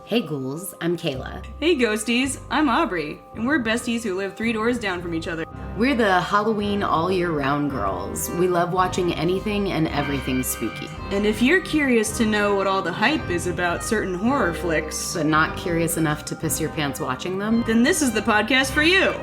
Hey ghouls, I'm Kayla. Hey ghosties, I'm Aubrey, and we're besties who live 3 doors down from each other. We're the Halloween all-year-round girls. We love watching anything and everything spooky. And if you're curious to know what all the hype is about certain horror flicks, But not curious enough to piss your pants watching them, then this is the podcast for you.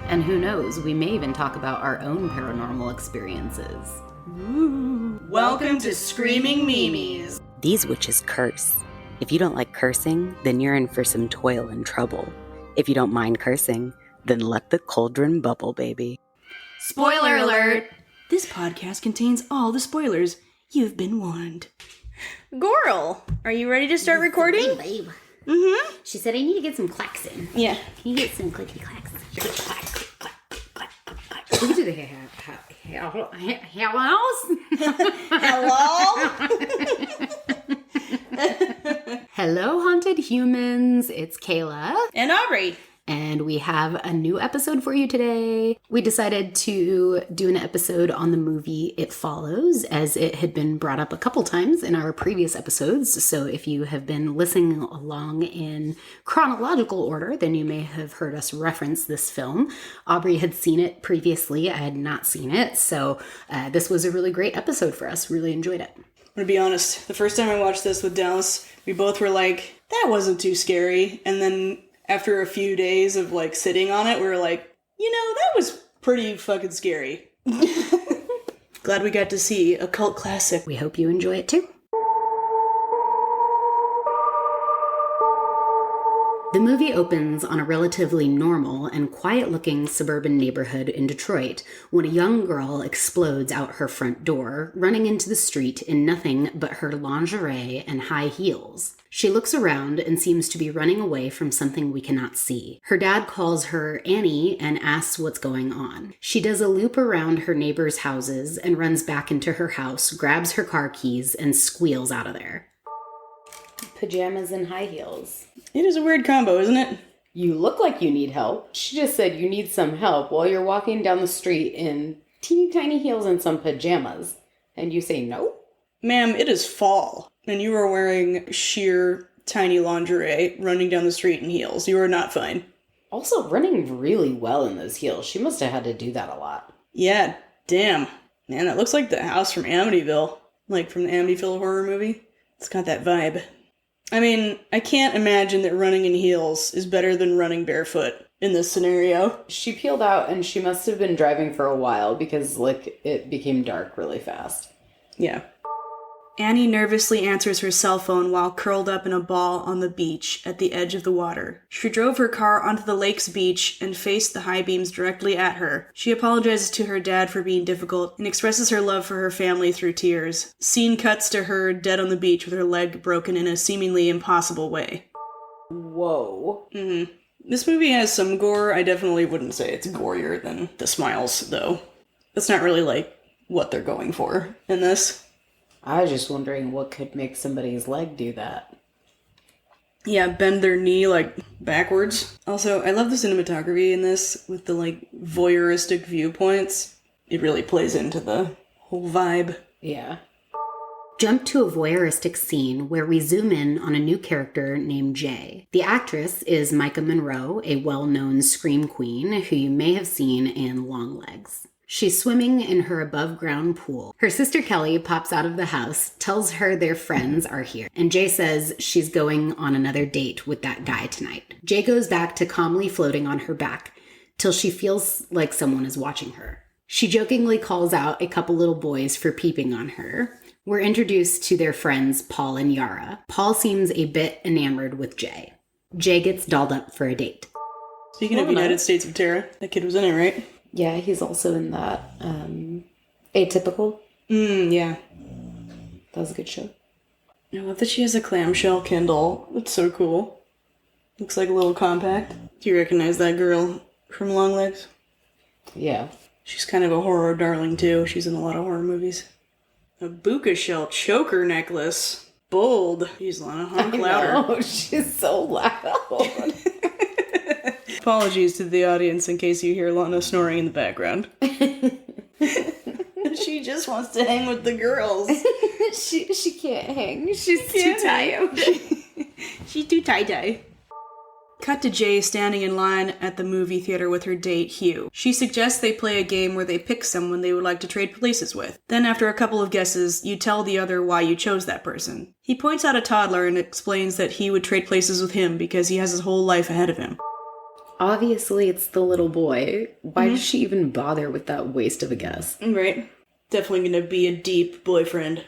and who knows, we may even talk about our own paranormal experiences. Ooh. Welcome to Screaming Mimes. These witches curse. If you don't like cursing, then you're in for some toil and trouble. If you don't mind cursing, then let the cauldron bubble, baby. Spoiler alert! This podcast contains all the spoilers. You've been warned. Goral, are you ready to start recording? Babe. Mm-hmm. She said I need to get some clacks in. Yeah. Can you get some clicky clacks? We can do the hello? Hello, haunted humans. It's Kayla. And Aubrey. And we have a new episode for you today. We decided to do an episode on the movie It Follows, as it had been brought up a couple times in our previous episodes. So if you have been listening along in chronological order, then you may have heard us reference this film. Aubrey had seen it previously. I had not seen it. So this was a really great episode for us. Really enjoyed it. I'm gonna be honest, the first time I watched this with Dallas, we both were like, that wasn't too scary. And then after a few days of like sitting on it, we were like, you know, that was pretty fucking scary. Glad we got to see a cult classic. We hope you enjoy it too. The movie opens on a relatively normal and quiet-looking suburban neighborhood in Detroit when a young girl explodes out her front door, running into the street in nothing but her lingerie and high heels. She looks around and seems to be running away from something we cannot see. Her dad calls her Annie and asks what's going on. She does a loop around her neighbors' houses and runs back into her house, grabs her car keys, and squeals out of there. Pajamas and high heels. It is a weird combo, isn't it? You look like you need help. She just said you need some help while you're walking down the street in teeny tiny heels and some pajamas. And you say no? Ma'am, it is fall, and you are wearing sheer tiny lingerie running down the street in heels. You are not fine. Also, running really well in those heels. She must have had to do that a lot. Yeah, damn. Man, that looks like the house from Amityville. Like from the Amityville horror movie. It's got that vibe. I mean, I can't imagine that running in heels is better than running barefoot in this scenario. She peeled out and she must have been driving for a while because, like, it became dark really fast. Yeah. Annie nervously answers her cell phone while curled up in a ball on the beach at the edge of the water. She drove her car onto the lake's beach and faced the high beams directly at her. She apologizes to her dad for being difficult and expresses her love for her family through tears. Scene cuts to her dead on the beach with her leg broken in a seemingly impossible way. Whoa. Mm-hmm. This movie has some gore. I definitely wouldn't say it's gorier than The Smiles, though. That's not really, like, what they're going for in this. I was just wondering what could make somebody's leg do that. Yeah, bend their knee, like, backwards. Also, I love the cinematography in this with the, like, voyeuristic viewpoints. It really plays into the whole vibe. Yeah. Jump to a voyeuristic scene where we zoom in on a new character named Jay. The actress is Micah Monroe, a well-known scream queen who you may have seen in Longlegs. She's swimming in her above-ground pool. Her sister Kelly pops out of the house, tells her their friends are here, and Jay says she's going on another date with that guy tonight. Jay goes back to calmly floating on her back till she feels like someone is watching her. She jokingly calls out a couple little boys for peeping on her. We're introduced to their friends Paul and Yara. Paul seems a bit enamored with Jay. Jay gets dolled up for a date. Speaking of United States of Terror, that kid was in it, right? Yeah, he's also in that Atypical. Yeah. That was a good show. I love that she has a clamshell Kindle. That's so cool. Looks like a little compact. Do you recognize that girl from Longlegs? Yeah. She's kind of a horror darling, too. She's in a lot of horror movies. A buka shell choker necklace. Bold. Jeez, Lana, honk louder. Oh, she's so loud. Apologies to the audience in case you hear Lana snoring in the background. She just wants to hang with the girls. she can't hang. She's too tired. She's too Tie-dye. Cut to Jay standing in line at the movie theater with her date, Hugh. She suggests they play a game where they pick someone they would like to trade places with. Then after a couple of guesses, you tell the other why you chose that person. He points out a toddler and explains that he would trade places with him because he has his whole life ahead of him. Obviously, it's the little boy. Why does she even bother with that waste of a guess? Right. Definitely gonna be a deep boyfriend.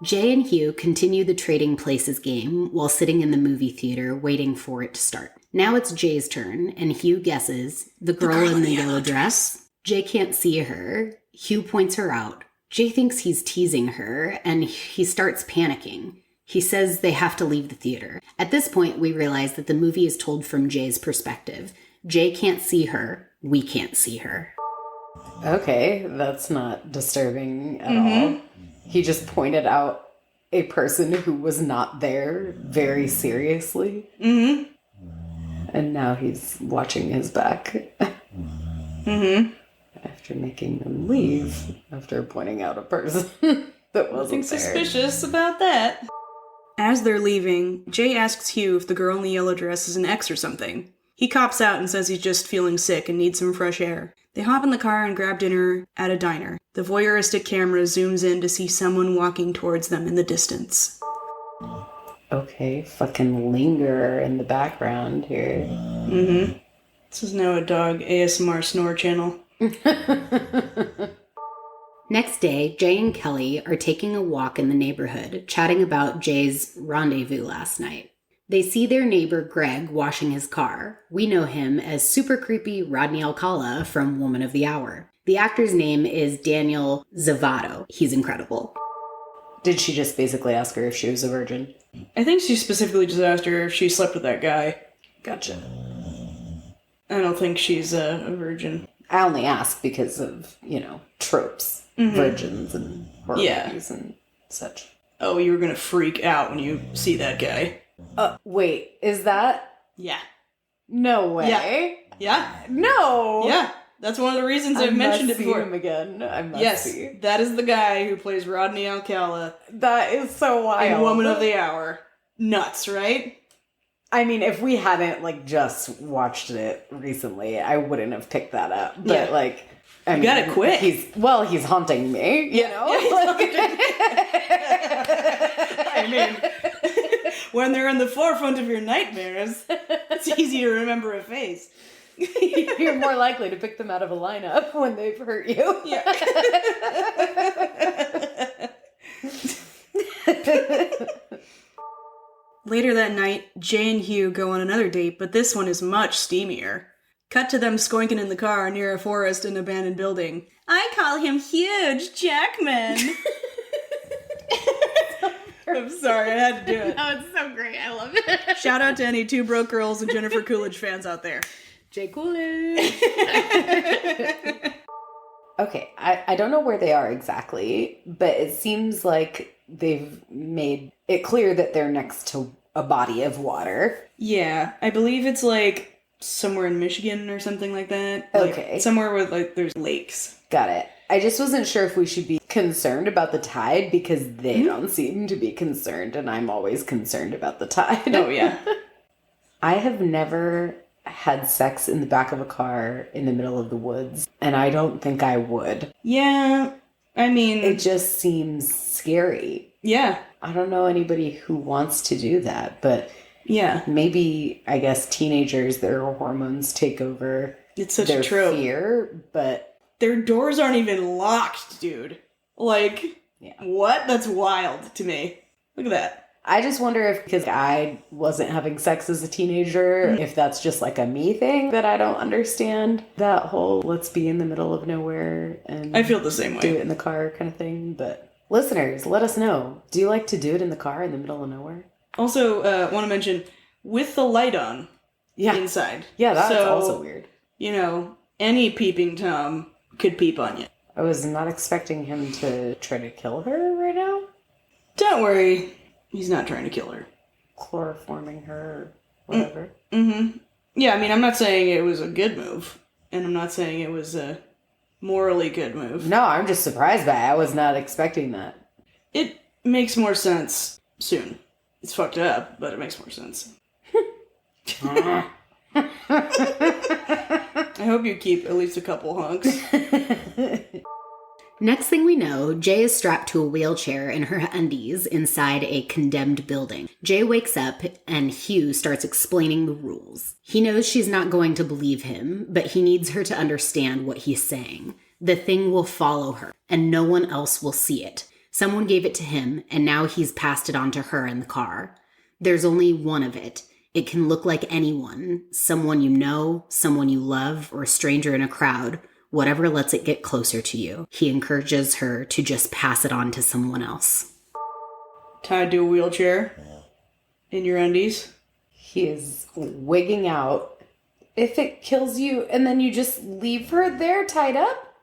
Jay and Hugh continue the trading places game while sitting in the movie theater waiting for it to start. Now it's Jay's turn, and Hugh guesses the girl in the yellow dress. Jay can't see her. Hugh points her out. Jay thinks he's teasing her, and he starts panicking. He says they have to leave the theater. At this point, we realize that the movie is told from Jay's perspective. Jay can't see her. We can't see her. Okay, that's not disturbing at all. He just pointed out a person who was not there very seriously. And now he's watching his back. After making them leave, after pointing out a person that wasn't Nothing there. suspicious about that. As they're leaving, Jay asks Hugh if the girl in the yellow dress is an ex or something. He cops out and says he's just feeling sick and needs some fresh air. They hop in the car and grab dinner at a diner. The voyeuristic camera zooms in to see someone walking towards them in the distance. Okay, fucking linger in the background here. This is now a dog ASMR snore channel. Next day, Jay and Kelly are taking a walk in the neighborhood, chatting about Jay's rendezvous last night. They see their neighbor Greg washing his car. We know him as super creepy Rodney Alcala from Woman of the Hour. The actor's name is Daniel Zavato. He's incredible. Did she just basically ask her if she was a virgin? I think she specifically just asked her if she slept with that guy. Gotcha. I don't think she's a virgin. I only ask because of, tropes. Virgins and horror movies and such. Oh, you were gonna freak out when you see that guy. Wait, is that? Yeah. No way. Yeah. No. Yeah. That's one of the reasons I've mentioned it before. Him again. I must Yes, see. that is the guy who plays Rodney Alcala That is so wild. in Woman of the Hour. Nuts, right? I mean, if we hadn't just watched it recently, I wouldn't have picked that up. But you got it quick. He's haunting me. You know. I mean, when they're in the forefront of your nightmares, it's easy to remember a face. You're more likely to pick them out of a lineup when they've hurt you. Yeah. Later that night, Jay and Hugh go on another date, but this one is much steamier. Cut to them squinking in the car near a forest and abandoned building. I call him Huge Jackman. I'm sorry, I had to do it. No, it's so great. I love it. Shout out to any Two Broke Girls and Jennifer Coolidge fans out there. Jay Coolidge. Okay, I don't know where they are exactly, but it seems like they've made it clear that they're next to a body of water. Yeah, I believe it's somewhere in Michigan or something like that. Okay. Somewhere where there's lakes. Got it. I just wasn't sure if we should be concerned about the tide because they don't seem to be concerned, and I'm always concerned about the tide. Oh, yeah. I have never had sex in the back of a car in the middle of the woods, and I don't think I would. Yeah, I mean... It just seems scary. Yeah. I don't know anybody who wants to do that, but yeah, maybe, I guess, teenagers, their hormones take over it's such their a trope. fear, but... Their doors aren't even locked, dude. What? That's wild to me. Look at that. I just wonder if, because I wasn't having sex as a teenager, if that's just a me thing that I don't understand. That whole let's be in the middle of nowhere and I feel the same way. Do it in the car kind of thing. But listeners, let us know. Do you like to do it in the car in the middle of nowhere? Also, want to mention, with the light on inside. Yeah, that's also weird. Any peeping Tom could peep on you. I was not expecting him to try to kill her right now. Don't worry. He's not trying to kill her. Chloroforming her, whatever. Yeah, I mean, I'm not saying it was a good move. And I'm not saying it was a morally good move. No, I'm just surprised by it. I was not expecting that. It makes more sense soon. It's fucked up, but it makes more sense. I hope you keep at least a couple hunks. Next thing we know, Jay is strapped to a wheelchair in her undies inside a condemned building. Jay wakes up and Hugh starts explaining the rules. He knows she's not going to believe him, but he needs her to understand what he's saying. The thing will follow her, and no one else will see it. Someone gave it to him, and now he's passed it on to her in the car. There's only one of it. It can look like anyone, someone you know, someone you love, or a stranger in a crowd. Whatever lets it get closer to you. He encourages her to just pass it on to someone else. Tied to a wheelchair? In your undies? He is wigging out. If it kills you and then you just leave her there tied up?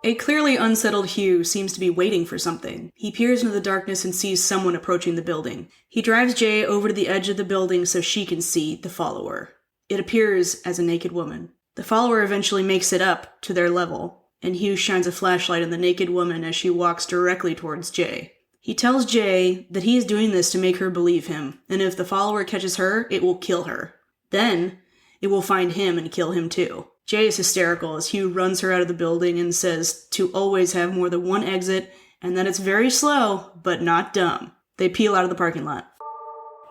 A clearly unsettled Hugh seems to be waiting for something. He peers into the darkness and sees someone approaching the building. He drives Jay over to the edge of the building so she can see the follower. It appears as a naked woman. The follower eventually makes it up to their level, and Hugh shines a flashlight on the naked woman as she walks directly towards Jay. He tells Jay that he is doing this to make her believe him, and if the follower catches her, it will kill her. Then, it will find him and kill him too. Jay is hysterical as Hugh runs her out of the building and says to always have more than one exit, and that it's very slow, but not dumb. They peel out of the parking lot.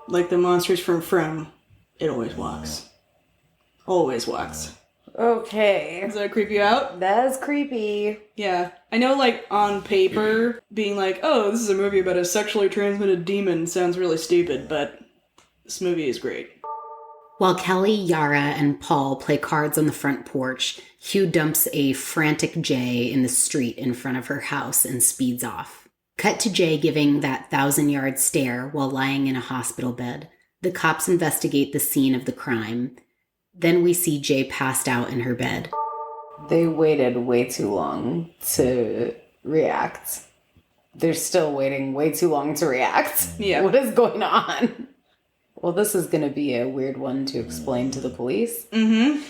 Like the monsters from It Always Walks. Always walks. Okay. Does that creep you out? That's creepy. Yeah. I know, like, on paper, being like, oh, this is a movie about a sexually transmitted demon sounds really stupid, but this movie is great. While Kelly, Yara, and Paul play cards on the front porch, Hugh dumps a frantic Jay in the street in front of her house and speeds off. Cut to Jay giving that 1,000-yard stare while lying in a hospital bed. The cops investigate the scene of the crime. Then we see Jay passed out in her bed. They waited way too long to react. They're still waiting way too long to react. Yeah. What is going on? Well, this is going to be a weird one to explain to the police. Mm-hmm.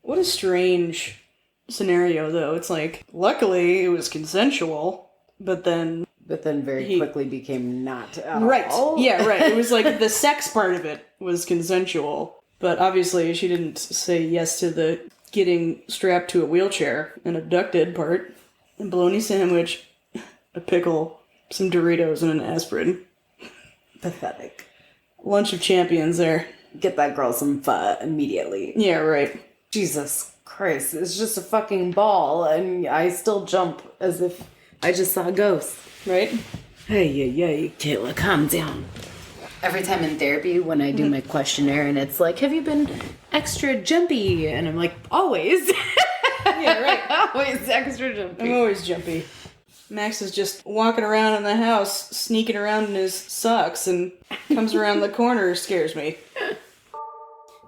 What a strange scenario, though. It's like, luckily, it was consensual, but then very quickly became not at right. all. Yeah, right. It was like the sex part of it was consensual. But obviously, she didn't say yes to the getting strapped to a wheelchair and abducted part. A bologna sandwich, a pickle, some Doritos, and an aspirin. Pathetic. Lunch of champions there. Get that girl some pho immediately. Yeah, right. Jesus Christ, it's just a fucking ball, and I still jump as if I just saw a ghost. Right? Hey, Kayla, calm down. Every time in therapy, when I do my questionnaire, and it's like, have you been extra jumpy? And I'm like, always. Yeah, right. Always extra jumpy. I'm always jumpy. Max is just walking around in the house, sneaking around in his socks, and comes around the corner, scares me.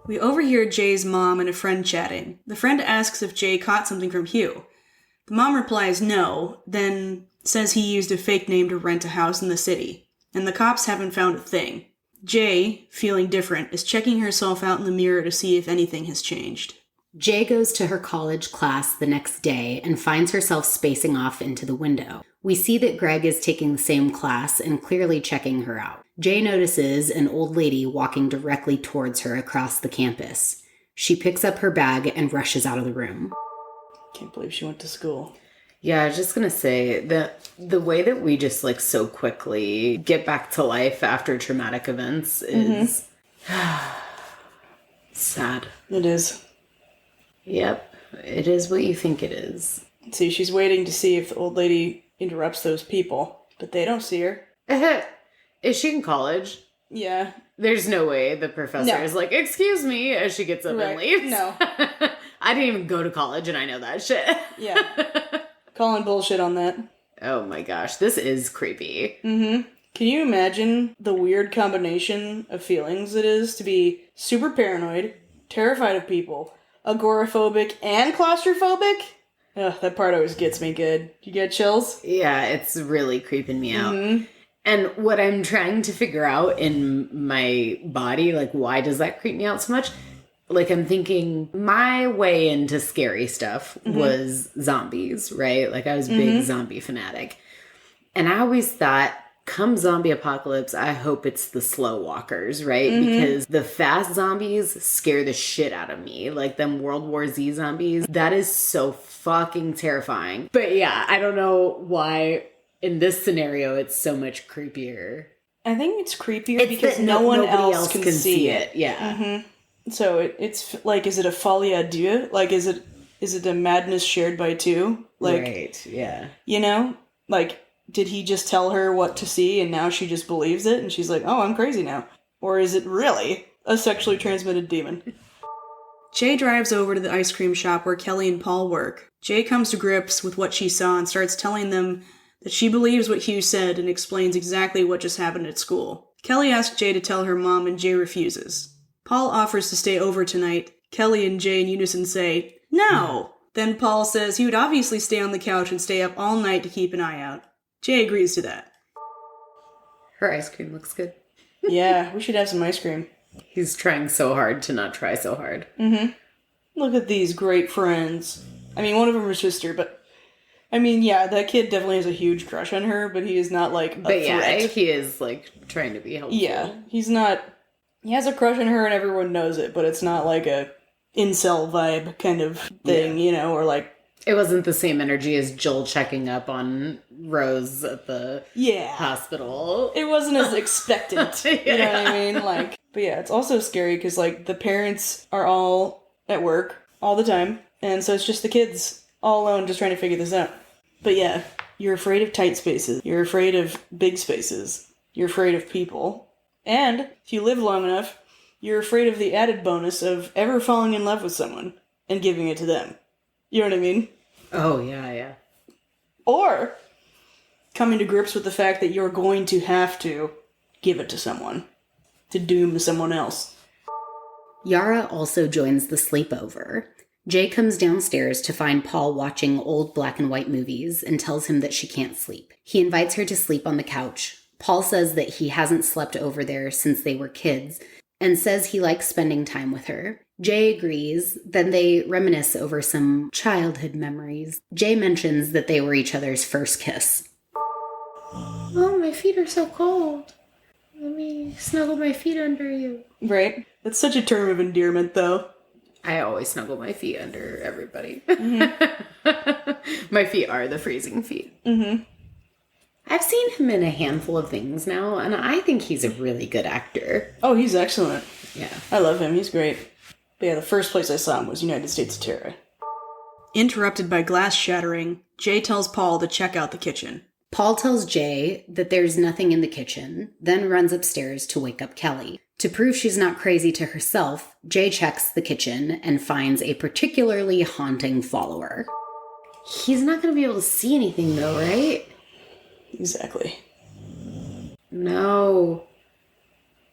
We overhear Jay's mom and a friend chatting. The friend asks if Jay caught something from Hugh. The mom replies no, then says he used a fake name to rent a house in the city, and the cops haven't found a thing. Jay, feeling different, is checking herself out in the mirror to see if anything has changed. Jay goes to her college class the next day and finds herself spacing off into the window. We see that Greg is taking the same class and clearly checking her out. Jay notices an old lady walking directly towards her across the campus. She picks up her bag and rushes out of the room. Can't believe she went to school. Yeah, I was just gonna say that the way that we just like so quickly get back to life after traumatic events is sad. It is. Yep, it is what you think it is. See, she's waiting to see if the old lady interrupts those people, but they don't see her. Is she in college? Yeah. There's no way the professor is like, excuse me, as she gets up and leaves. No. I didn't even go to college and I know that shit. Yeah. Calling bullshit on that. Oh my gosh, this is creepy. Mm-hmm. Can you imagine the weird combination of feelings it is to be super paranoid, terrified of people, agoraphobic, and claustrophobic? Ugh, that part always gets me good. You get chills? Yeah, it's really creeping me out. Mm-hmm. And what I'm trying to figure out in my body, like, why does that creep me out so much? Like, I'm thinking my way into scary stuff was zombies, right? Like, I was a big zombie fanatic. And I always thought come zombie apocalypse, I hope it's the slow walkers, right? Because the fast zombies scare the shit out of me. Like them World War Z zombies. That is so fucking terrifying. But yeah, I don't know why in this scenario it's so much creepier. I think it's creepier because no one else can see it. Yeah. So it's like, is it a folie à deux? Like, is it a madness shared by two? Like, right, yeah. You know? Like, did he just tell her what to see and now she just believes it and she's like, oh, I'm crazy now? Or is it really a sexually transmitted demon? Jay drives over to the ice cream shop where Kelly and Paul work. Jay comes to grips with what she saw and starts telling them that she believes what Hugh said and explains exactly what just happened at school. Kelly asks Jay to tell her mom and Jay refuses. Paul offers to stay over tonight. Kelly and Jay in unison say, no! Then Paul says he would obviously stay on the couch and stay up all night to keep an eye out. Jay agrees to that. Her ice cream looks good. Yeah, we should have some ice cream. He's trying so hard to not try so hard. Look at these great friends. I mean, one of them is sister, but... I mean, yeah, that kid definitely has a huge crush on her, but he is not, like, a threat. Yeah, he is, like, trying to be helpful. Yeah, he's not... He has a crush on her and everyone knows it, but it's not like a incel vibe kind of thing, you know, or like... It wasn't the same energy as Joel checking up on Rose at the hospital. It wasn't as expectant, you know what I mean? Like, but yeah, it's also scary because, like, the parents are all at work all the time, and so it's just the kids all alone just trying to figure this out. But yeah, you're afraid of tight spaces. You're afraid of big spaces. You're afraid of people. And if you live long enough, you're afraid of the added bonus of ever falling in love with someone and giving it to them. You know what I mean? Oh, yeah. Or coming to grips with the fact that you're going to have to give it to someone. To doom someone else. Yara also joins the sleepover. Jay comes downstairs to find Paul watching old black and white movies and tells him that she can't sleep. He invites her to sleep on the couch. Paul says that he hasn't slept over there since they were kids and says he likes spending time with her. Jay agrees, then they reminisce over some childhood memories. Jay mentions that they were each other's first kiss. Oh, my feet are so cold. Let me snuggle my feet under you. Right? That's such a term of endearment, though. I always snuggle my feet under everybody. My feet are the freezing feet. I've seen him in a handful of things now, and I think he's a really good actor. Oh, he's excellent. Yeah. I love him. He's great. But yeah, the first place I saw him was United States of Terror. Interrupted by glass shattering, Jay tells Paul to check out the kitchen. Paul tells Jay that there's nothing in the kitchen, then runs upstairs to wake up Kelly. To prove she's not crazy to herself, Jay checks the kitchen and finds a particularly haunting follower. He's not going to be able to see anything, though, right? Exactly. No,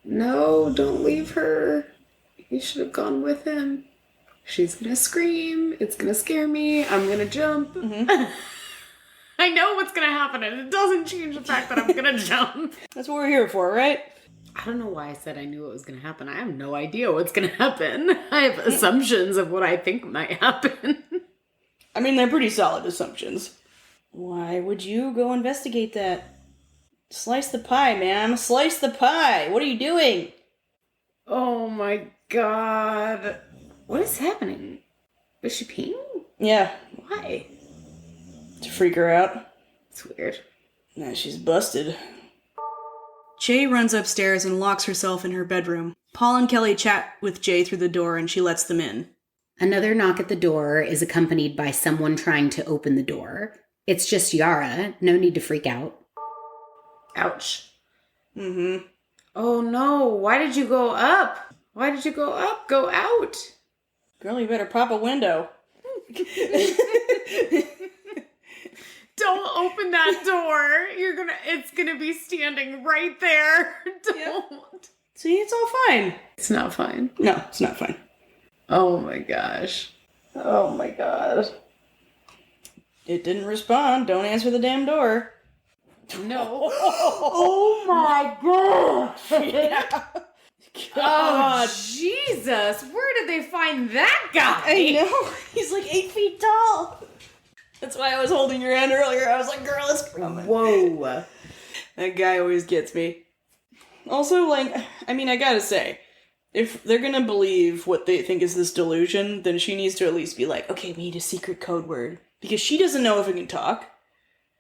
don't leave her. You should have gone with him. She's gonna scream. It's gonna scare me. I'm gonna jump. I know what's gonna happen, and it doesn't change the fact that I'm gonna jump. That's what we're here for, right? I don't know why I said I knew what was gonna happen. I have no idea what's gonna happen. I have assumptions of what I think might happen. I mean, they're pretty solid assumptions. Why would you go investigate that? Slice the pie, ma'am. Slice the pie. What are you doing? Oh my god. What is happening? Is she peeing? Yeah. Why? To freak her out. It's weird. Nah, she's busted. Jay runs upstairs and locks herself in her bedroom. Paul and Kelly chat with Jay through the door and she lets them in. Another knock at the door is accompanied by someone trying to open the door. It's just Yara. No need to freak out. Ouch. Oh no, why did you go up? Why did you go up? Go out. Girl, you better pop a window. Don't open that door. It's gonna be standing right there. Don't. Yep. See, it's all fine. It's not fine. No, it's not fine. Oh my gosh. Oh my god. It didn't respond. Don't answer the damn door. No. Oh my god. Yeah. God. Oh, Jesus. Where did they find that guy? I know. He's like 8 feet tall. That's why I was holding your hand earlier. I was like, girl, it's coming. Whoa. That guy always gets me. Also, like, I mean, I gotta say, if they're gonna believe what they think is this delusion, then she needs to at least be like, okay, we need a secret code word. Because she doesn't know if it can talk.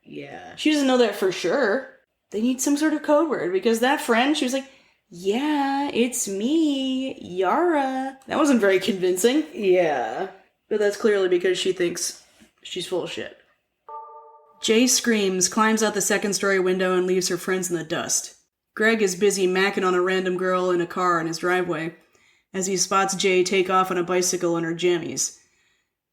Yeah. She doesn't know that for sure. They need some sort of code word, because that friend, she was like, yeah, it's me, Yara. That wasn't very convincing. Yeah. But that's clearly because she thinks she's full of shit. Jay screams, climbs out the second-story window, and leaves her friends in the dust. Greg is busy macking on a random girl in a car in his driveway, as he spots Jay take off on a bicycle in her jammies.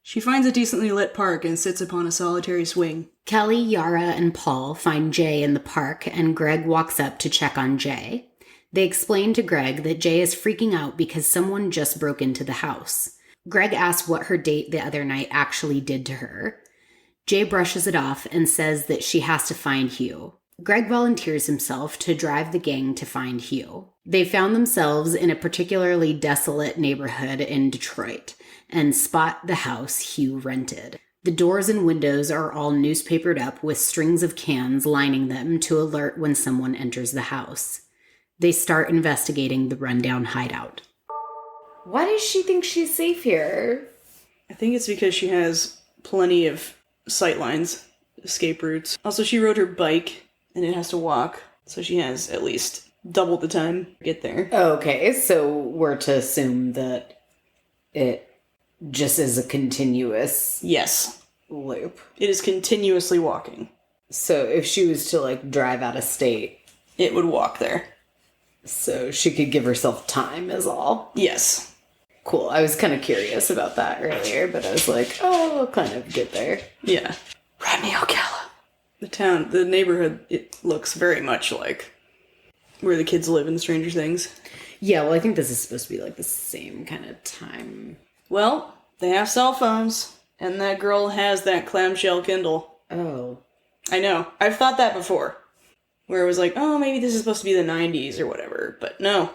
She finds a decently lit park and sits upon a solitary swing. Kelly, Yara, and Paul find Jay in the park, and Greg walks up to check on Jay. They explain to Greg that Jay is freaking out because someone just broke into the house. Greg asks what her date the other night actually did to her. Jay brushes it off and says that she has to find Hugh. Greg volunteers himself to drive the gang to find Hugh. They found themselves in a particularly desolate neighborhood in Detroit and spot the house Hugh rented. The doors and windows are all newspapered up with strings of cans lining them to alert when someone enters the house. They start investigating the rundown hideout. Why does she think she's safe here? I think it's because she has plenty of sightlines, escape routes. Also, she rode her bike, and it has to walk, so she has at least double the time to get there. Okay, so we're to assume that it just is a continuous Yes. loop. It is continuously walking. So if she was to, like, drive out of state, It would walk there. so she could give herself time is all. Yes. Cool. I was kind of curious about that earlier, but I was like, oh, we'll kind of get there. Yeah. Ride me, Ocala. The neighborhood, it looks very much like where the kids live in Stranger Things. Yeah, well, I think this is supposed to be, like, the same kind of time. Well, they have cell phones, and that girl has that clamshell Kindle. Oh. I know. I've thought that before. Where it was like, oh, maybe this is supposed to be the 90s or whatever. But no.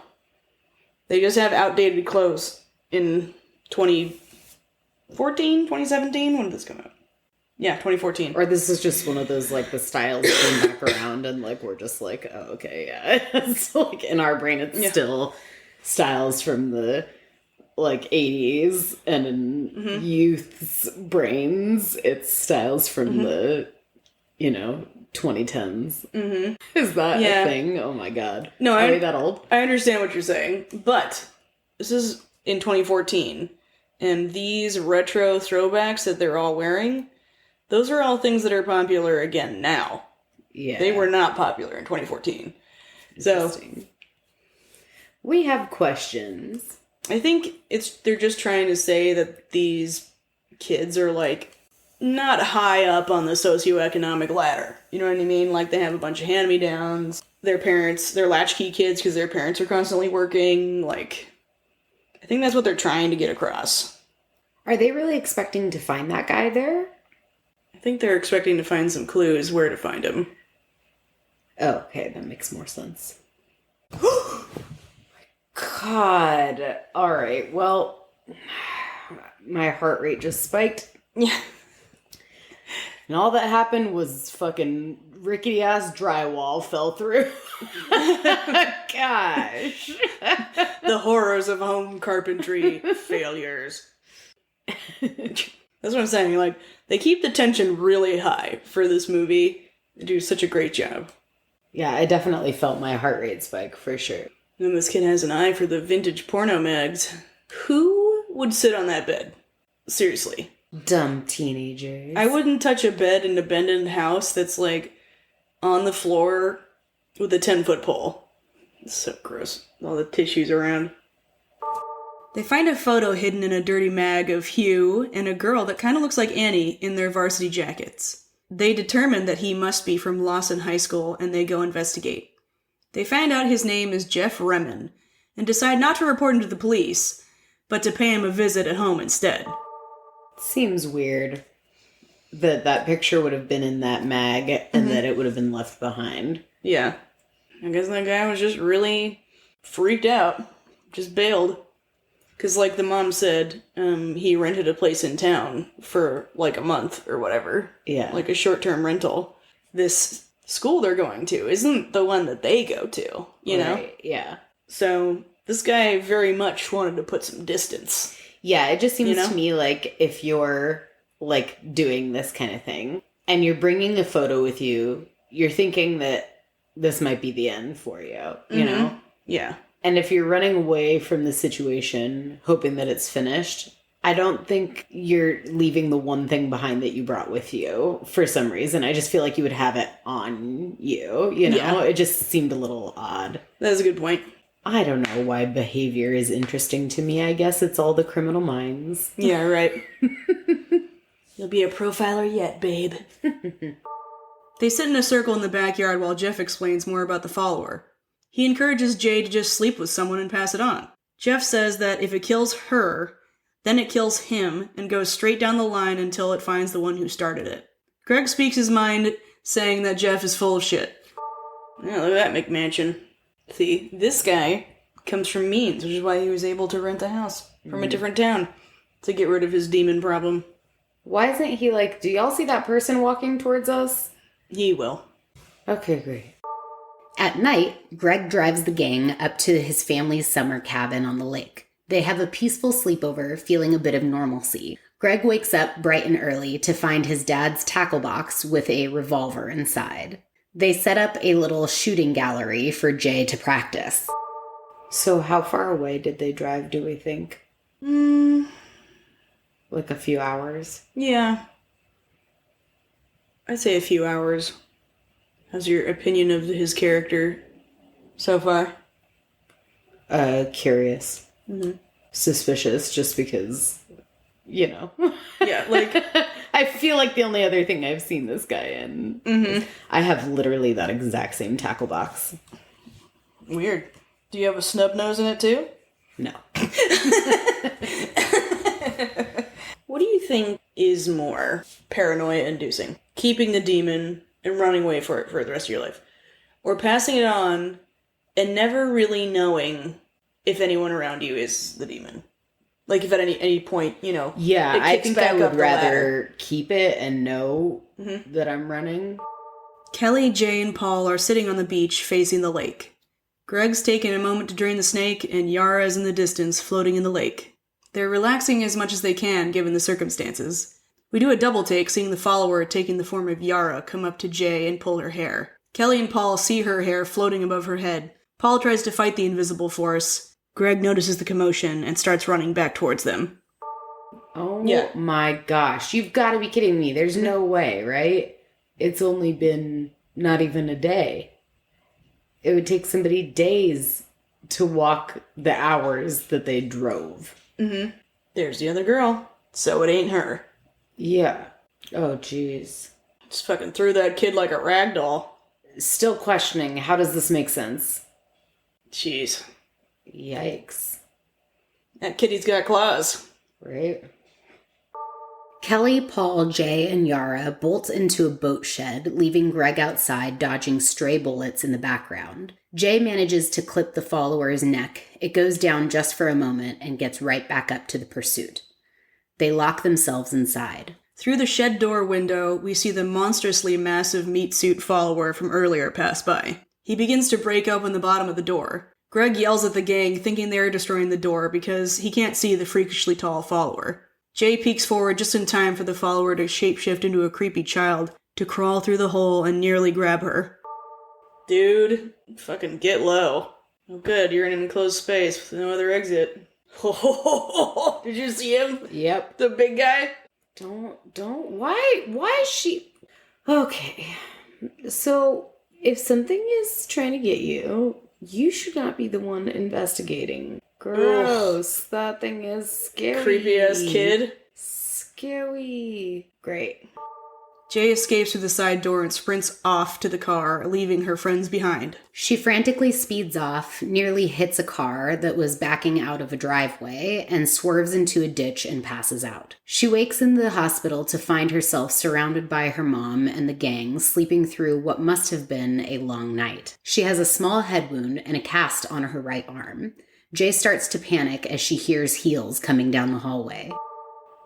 They just have outdated clothes in 2014, 2017? When did this come out? Yeah, 2014. Or this is just one of those, like, the styles came back around and, like, we're just like, oh, okay, yeah. It's like, in our brain, it's still styles from the, like, 80s. And in youth's brains, it's styles from the, 2010s. Mm-hmm. Is that a thing? Oh, my God. No, Are we that old? I understand what you're saying. But this is in 2014. And these retro throwbacks that they're all wearing, those are all things that are popular again now. Yeah. They were not popular in 2014. So we have questions. I think they're just trying to say that these kids are, like, not high up on the socioeconomic ladder. You know what I mean? Like, they have a bunch of hand-me-downs. Their parents, they're latchkey kids because their parents are constantly working. Like, I think that's what they're trying to get across. Are they really expecting to find that guy there? I think they're expecting to find some clues where to find him. Oh, okay, that makes more sense. God. All right, well, my heart rate just spiked. Yeah. And all that happened was fucking rickety-ass drywall fell through. Gosh. The horrors of home carpentry failures. That's what I'm saying. Like, they keep the tension really high for this movie. They do such a great job. Yeah, I definitely felt my heart rate spike, for sure. And this kid has an eye for the vintage porno mags. Who would sit on that bed? Seriously. Dumb teenagers. I wouldn't touch a bed in an abandoned house that's, like, on the floor with a 10-foot pole. It's so gross. All the tissues around. They find a photo hidden in a dirty mag of Hugh and a girl that kind of looks like Annie in their varsity jackets. They determine that he must be from Lawson High School, and they go investigate. They find out his name is Jeff Remen, and decide not to report him to the police, but to pay him a visit at home instead. Seems weird that that picture would have been in that mag and that it would have been left behind. Yeah. I guess that guy was just really freaked out. Just bailed. Because, like the mom said, he rented a place in town for, like, a month or whatever. Yeah. Like a short-term rental. This school they're going to isn't the one that they go to, you know? Right, yeah. So this guy very much wanted to put some distance. Yeah, it just seems You know? to me like if you're like doing this kind of thing and you're bringing a photo with you, you're thinking that this might be the end for you, you know? Yeah. And if you're running away from the situation, hoping that it's finished, I don't think you're leaving the one thing behind that you brought with you for some reason. I just feel like you would have it on you, you know? Yeah. It just seemed a little odd. That's a good point. I don't know why behavior is interesting to me. I guess it's all the criminal minds. Yeah, right. You'll be a profiler yet, babe. They sit in a circle in the backyard while Jeff explains more about the follower. He encourages Jay to just sleep with someone and pass it on. Jeff says that if it kills her, then it kills him and goes straight down the line until it finds the one who started it. Greg speaks his mind, saying that Jeff is full of shit. Yeah, look at that McMansion. See, this guy comes from means, which is why he was able to rent a house from a different town to get rid of his demon problem. Why isn't he like, do y'all see that person walking towards us? He will. Okay, great. At night, Greg drives the gang up to his family's summer cabin on the lake. They have a peaceful sleepover, feeling a bit of normalcy. Greg wakes up bright and early to find his dad's tackle box with a revolver inside. They set up a little shooting gallery for Jay to practice. So how far away did they drive, do we think? Like a few hours? Yeah. I'd say a few hours. How's your opinion of his character so far? Curious. Suspicious, just because, you know. Yeah, like... I feel like the only other thing I've seen this guy in. I have literally that exact same tackle box. Weird. Do you have a snub nose in it too? No. What do you think is more paranoia-inducing? Keeping the demon and running away for it for the rest of your life? Or passing it on and never really knowing if anyone around you is the demon? Like, if at any point, you know... Yeah, it I kicks think back I up would the ladder. rather keep it and know that I'm running. Kelly, Jay, and Paul are sitting on the beach facing the lake. Greg's taking a moment to drain the snake, and Yara is in the distance, floating in the lake. They're relaxing as much as they can, given the circumstances. We do a double take, seeing the follower taking the form of Yara come up to Jay and pull her hair. Kelly and Paul see her hair floating above her head. Paul tries to fight the invisible force. Greg notices the commotion and starts running back towards them. Oh Yeah. my gosh. You've got to be kidding me. There's no way, right? It's only been not even a day. It would take somebody days to walk the hours that they drove. There's the other girl. So it ain't her. Yeah. Oh, jeez. Just fucking threw that kid like a rag doll. Still questioning, how does this make sense? Jeez. Yikes. That kitty's got claws. Right? Kelly, Paul, Jay, and Yara bolt into a boat shed, leaving Greg outside dodging stray bullets in the background. Jay manages to clip the follower's neck. It goes down just for a moment and gets right back up to the pursuit. They lock themselves inside. Through the shed door window, we see the monstrously massive meat suit follower from earlier pass by. He begins to break open the bottom of the door. Greg yells at the gang, thinking they are destroying the door because he can't see the freakishly tall follower. Jay peeks forward just in time for the follower to shapeshift into a creepy child, to crawl through the hole and nearly grab her. Dude, fucking get low. Oh good, you're in an enclosed space with no other exit. Did you see him? Yep. The big guy? Why is she... Okay. So, if something is trying to get you, you should not be the one investigating. Gross. Ugh. That thing is scary. Creepy ass kid. Scary. Great. Jay escapes through the side door and sprints off to the car, leaving her friends behind. She frantically speeds off, nearly hits a car that was backing out of a driveway, and swerves into a ditch and passes out. She wakes in the hospital to find herself surrounded by her mom and the gang, sleeping through what must have been a long night. She has a small head wound and a cast on her right arm. Jay starts to panic as she hears heels coming down the hallway.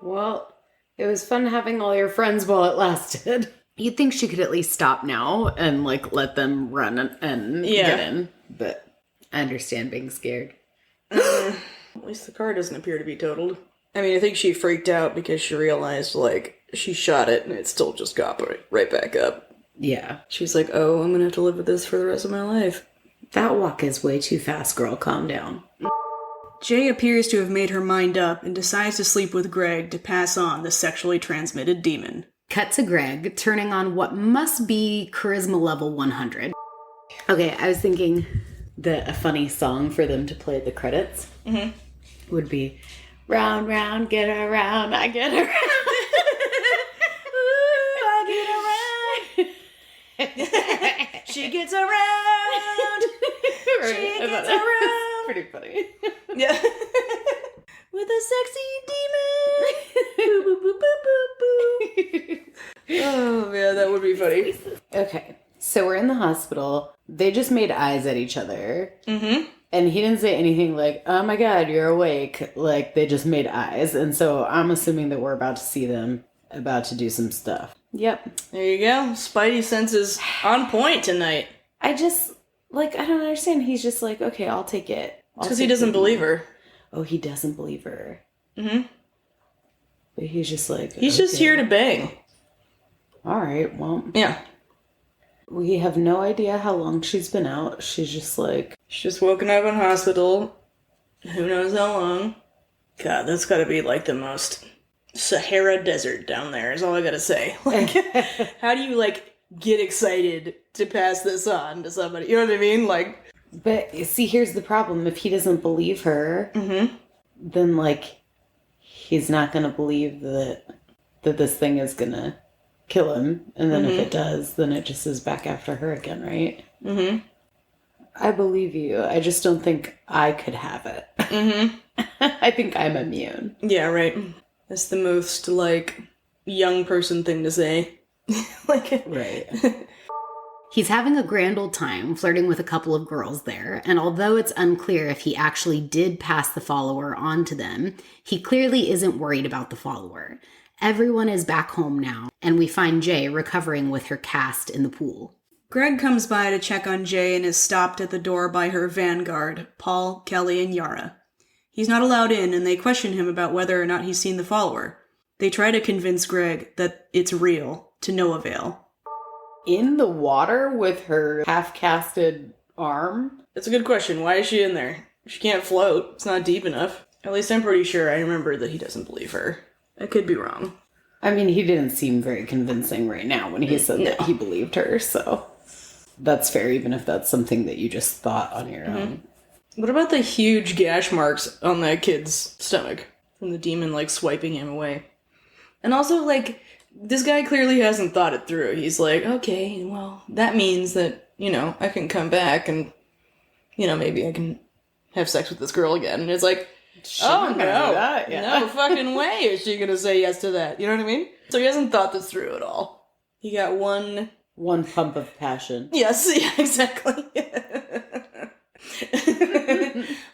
Well, it was fun having all your friends while it lasted. You'd think she could at least stop now and, like, let them run and get in. But I understand being scared. At least the car doesn't appear to be totaled. I mean, I think she freaked out because she realized, like, she shot it and it still just got right back up. Yeah. She's like, oh, I'm gonna have to live with this for the rest of my life. That walk is way too fast, girl. Calm down. Jay appears to have made her mind up and decides to sleep with Greg to pass on the sexually transmitted demon. Cut to Greg, turning on what must be charisma level 100. Okay, I was thinking that a funny song for them to play at the credits would be, round, round, get around, I get around. Ooh, I get around. She gets around. Right, She gets around. Pretty funny. Yeah. With a sexy demon. Boo, boo, boo, boo, boo, boo. Oh, man, that would be funny. Okay, so we're in the hospital. They just made eyes at each other. Mm-hmm. And he didn't say anything like, oh my god, you're awake. Like, they just made eyes. And so I'm assuming that we're about to see them about to do some stuff. Yep. There you go. Spidey senses on point tonight. I just, like, I don't understand. He's just like, okay, I'll take it. Because he doesn't believe her. Oh, he doesn't believe her. Mm-hmm. But he's just like, He's just here to bang. All right, well. Yeah. We have no idea how long she's been out. She's just like... She's just woken up in hospital. Who knows how long. God, that's gotta be like the most Sahara desert down there, is all I gotta say. Like, how do you, like, get excited to pass this on to somebody? You know what I mean? Like... But, see, here's the problem. If he doesn't believe her, then, like, he's not gonna believe that this thing is gonna kill him. And then if it does, then it just is back after her again, right? Mm-hmm. I believe you. I just don't think I could have it. Mm-hmm. I think I'm immune. Yeah, right. That's the most, like, young person thing to say. Like, right. He's having a grand old time flirting with a couple of girls there, and although it's unclear if he actually did pass the follower on to them, he clearly isn't worried about the follower. Everyone is back home now, and we find Jay recovering with her cast in the pool. Greg comes by to check on Jay and is stopped at the door by her vanguard, Paul, Kelly, and Yara. He's not allowed in, and they question him about whether or not he's seen the follower. They try to convince Greg that it's real, to no avail. In the water with her half-casted arm? That's a good question. Why is she in there? She can't float. It's not deep enough. At least I'm pretty sure I remember that he doesn't believe her. I could be wrong. I mean, he didn't seem very convincing right now when he said that he believed her, so that's fair, even if that's something that you just thought on your own. What about the huge gash marks on that kid's stomach from the demon, like, swiping him away? And also, like, this guy clearly hasn't thought it through. He's like, okay, well, that means that, you know, I can come back and, you know, maybe I can have sex with this girl again. And it's like, oh, no. No fucking way is she going to say yes to that. You know what I mean? So he hasn't thought this through at all. He got one pump of passion. Yes, yeah, exactly.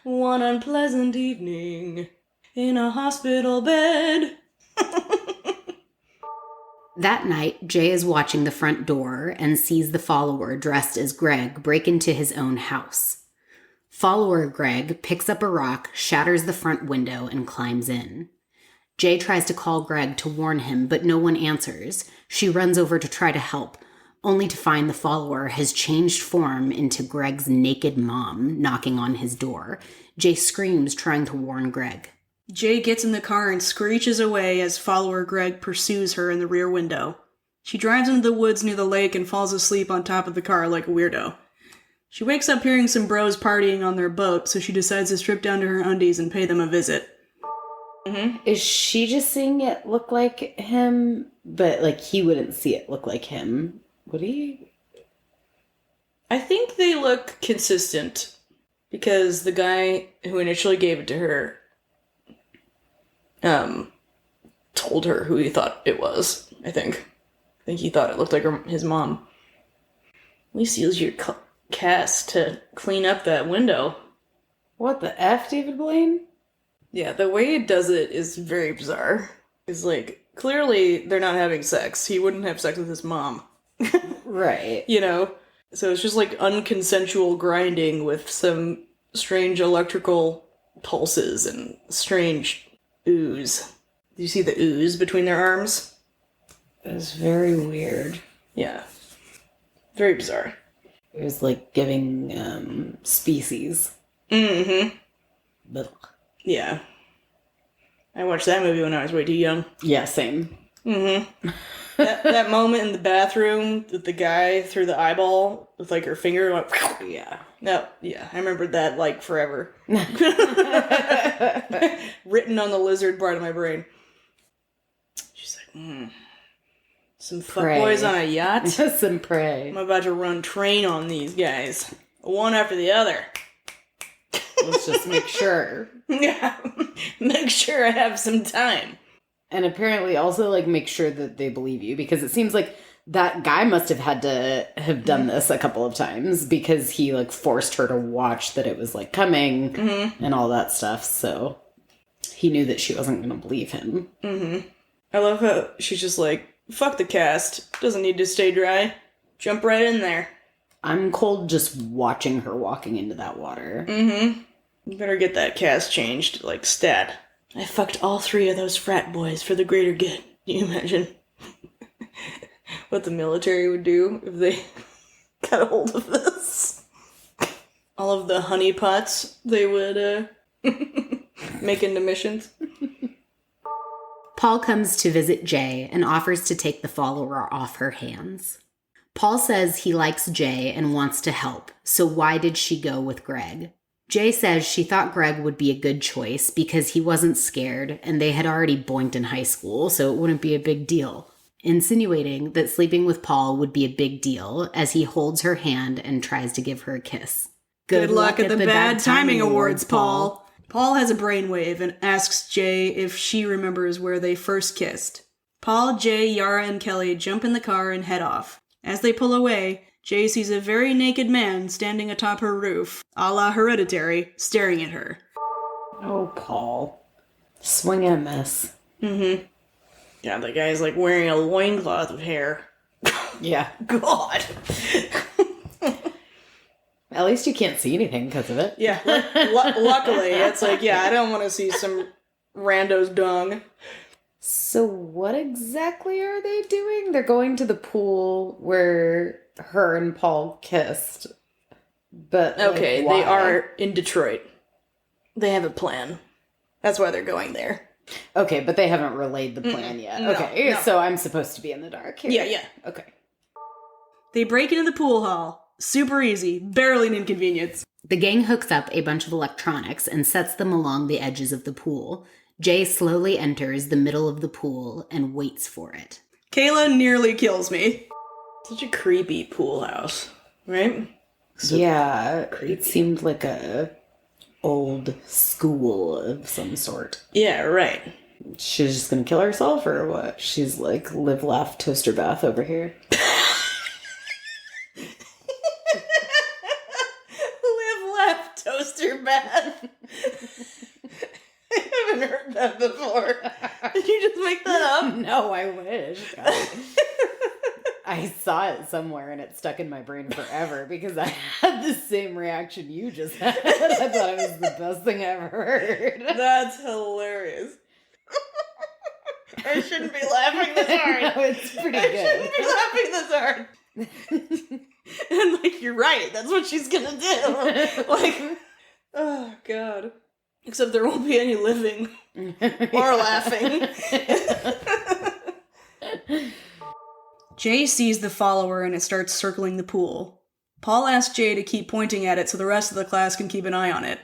One unpleasant evening in a hospital bed. That night, Jay is watching the front door and sees the follower dressed as Greg break into his own house. Follower Greg picks up a rock, shatters the front window, and climbs in. Jay tries to call Greg to warn him, but no one answers. She runs over to try to help, only to find the follower has changed form into Greg's naked mom knocking on his door. Jay screams, trying to warn Greg. Jay gets in the car and screeches away as follower Greg pursues her in the rear window. She drives into the woods near the lake and falls asleep on top of the car like a weirdo. She wakes up hearing some bros partying on their boat, so she decides to strip down to her undies and pay them a visit. Is she just seeing it look like him? But, like, he wouldn't see it look like him, would he? I think they look consistent, because the guy who initially gave it to her told her who he thought it was, I think. I think he thought it looked like his mom. At least use your cast to clean up that window. What the F, David Blaine? Yeah, the way it does it is very bizarre. It's like, clearly they're not having sex. He wouldn't have sex with his mom. Right. You know? So it's just like unconsensual grinding with some strange electrical pulses and strange ooze. Do you see the ooze between their arms? It was very weird. Yeah. Very bizarre. It was like giving species. Mm-hmm. But Yeah. I watched that movie when I was way too young. yeah, same. Mm-hmm. that moment in the bathroom with the guy through the eyeball with like her finger like Yeah. no, yeah, I remembered that like forever. Written on the lizard part of my brain. She's like, some fuckboys on a yacht. Some prey. I'm about to run train on these guys. One after the other. Let's just make sure. Yeah. Make sure I have some time. And apparently also, like, make sure that they believe you, because it seems like that guy must have had to have done this a couple of times, because he, like, forced her to watch that it was, like, coming and all that stuff, so he knew that she wasn't going to believe him. Mm-hmm. I love how she's just like, fuck the cast. Doesn't need to stay dry. Jump right in there. I'm cold just watching her walking into that water. Mm-hmm. You better get that cast changed, like, stat. I fucked all 3 of those frat boys for the greater good. Can you imagine what the military would do if they got a hold of this? All of the honeypots they would make into missions. Paul comes to visit Jay and offers to take the follower off her hands. Paul says he likes Jay and wants to help, so why did she go with Greg? Jay says she thought Greg would be a good choice because he wasn't scared and they had already boinked in high school, so it wouldn't be a big deal, insinuating that sleeping with Paul would be a big deal as he holds her hand and tries to give her a kiss. Good luck at the Bad Timing Awards, Paul. Paul has a brainwave and asks Jay if she remembers where they first kissed. Paul, Jay, Yara, and Kelly jump in the car and head off. As they pull away, Jay sees a very naked man standing atop her roof, a la Hereditary, staring at her. Oh, Paul. Swing and a miss. Mm-hmm. Yeah, the guy's like wearing a loincloth of hair. Yeah. God. At least you can't see anything because of it. Yeah, luckily, it's like, yeah, I don't want to see some rando's dung. So what exactly are they doing? They're going to the pool where her and Paul kissed. But okay, like, why? They are in Detroit. They have a plan. That's why they're going there. Okay, but they haven't relayed the plan yet. No, Okay, no. so I'm supposed to be in the dark here. Yeah. Okay. They break into the pool hall. Super easy. Barely an inconvenience. The gang hooks up a bunch of electronics and sets them along the edges of the pool. Jay slowly enters the middle of the pool and waits for it. Kayla nearly kills me. Such a creepy pool house, right? So yeah, creepy. it seemed like a old school of some sort. Yeah, right. She's just gonna kill herself or what? She's like live, laugh, toaster bath over here. Live, laugh, toaster bath. I haven't heard that before. Did you just make that up? No, I wish. God. I saw it somewhere and it stuck in my brain forever because I had the same reaction you just had. I thought it was the best thing I ever heard. That's hilarious. I shouldn't be laughing this hard. No, it's pretty good. I shouldn't be laughing this hard. And like, you're right. That's what she's gonna do. Like, oh god. Except there won't be any living or laughing. Jay sees the follower and it starts circling the pool. Paul asks Jay to keep pointing at it so the rest of the class can keep an eye on it.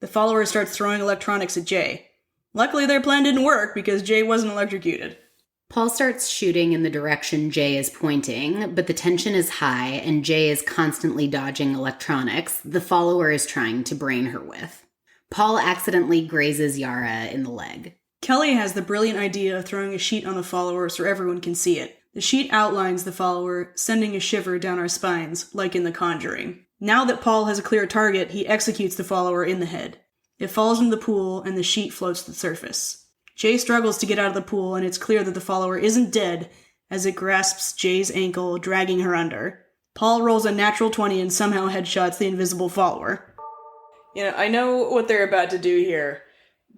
The follower starts throwing electronics at Jay. Luckily their plan didn't work because Jay wasn't electrocuted. Paul starts shooting in the direction Jay is pointing, but the tension is high and Jay is constantly dodging electronics the follower is trying to brain her with. Paul accidentally grazes Yara in the leg. Kelly has the brilliant idea of throwing a sheet on the follower so everyone can see it. The sheet outlines the follower, sending a shiver down our spines, like in The Conjuring. Now that Paul has a clear target, he executes the follower in the head. It falls into the pool, and the sheet floats to the surface. Jay struggles to get out of the pool, and it's clear that the follower isn't dead as it grasps Jay's ankle, dragging her under. Paul rolls a natural 20 and somehow headshots the invisible follower. I know what they're about to do here,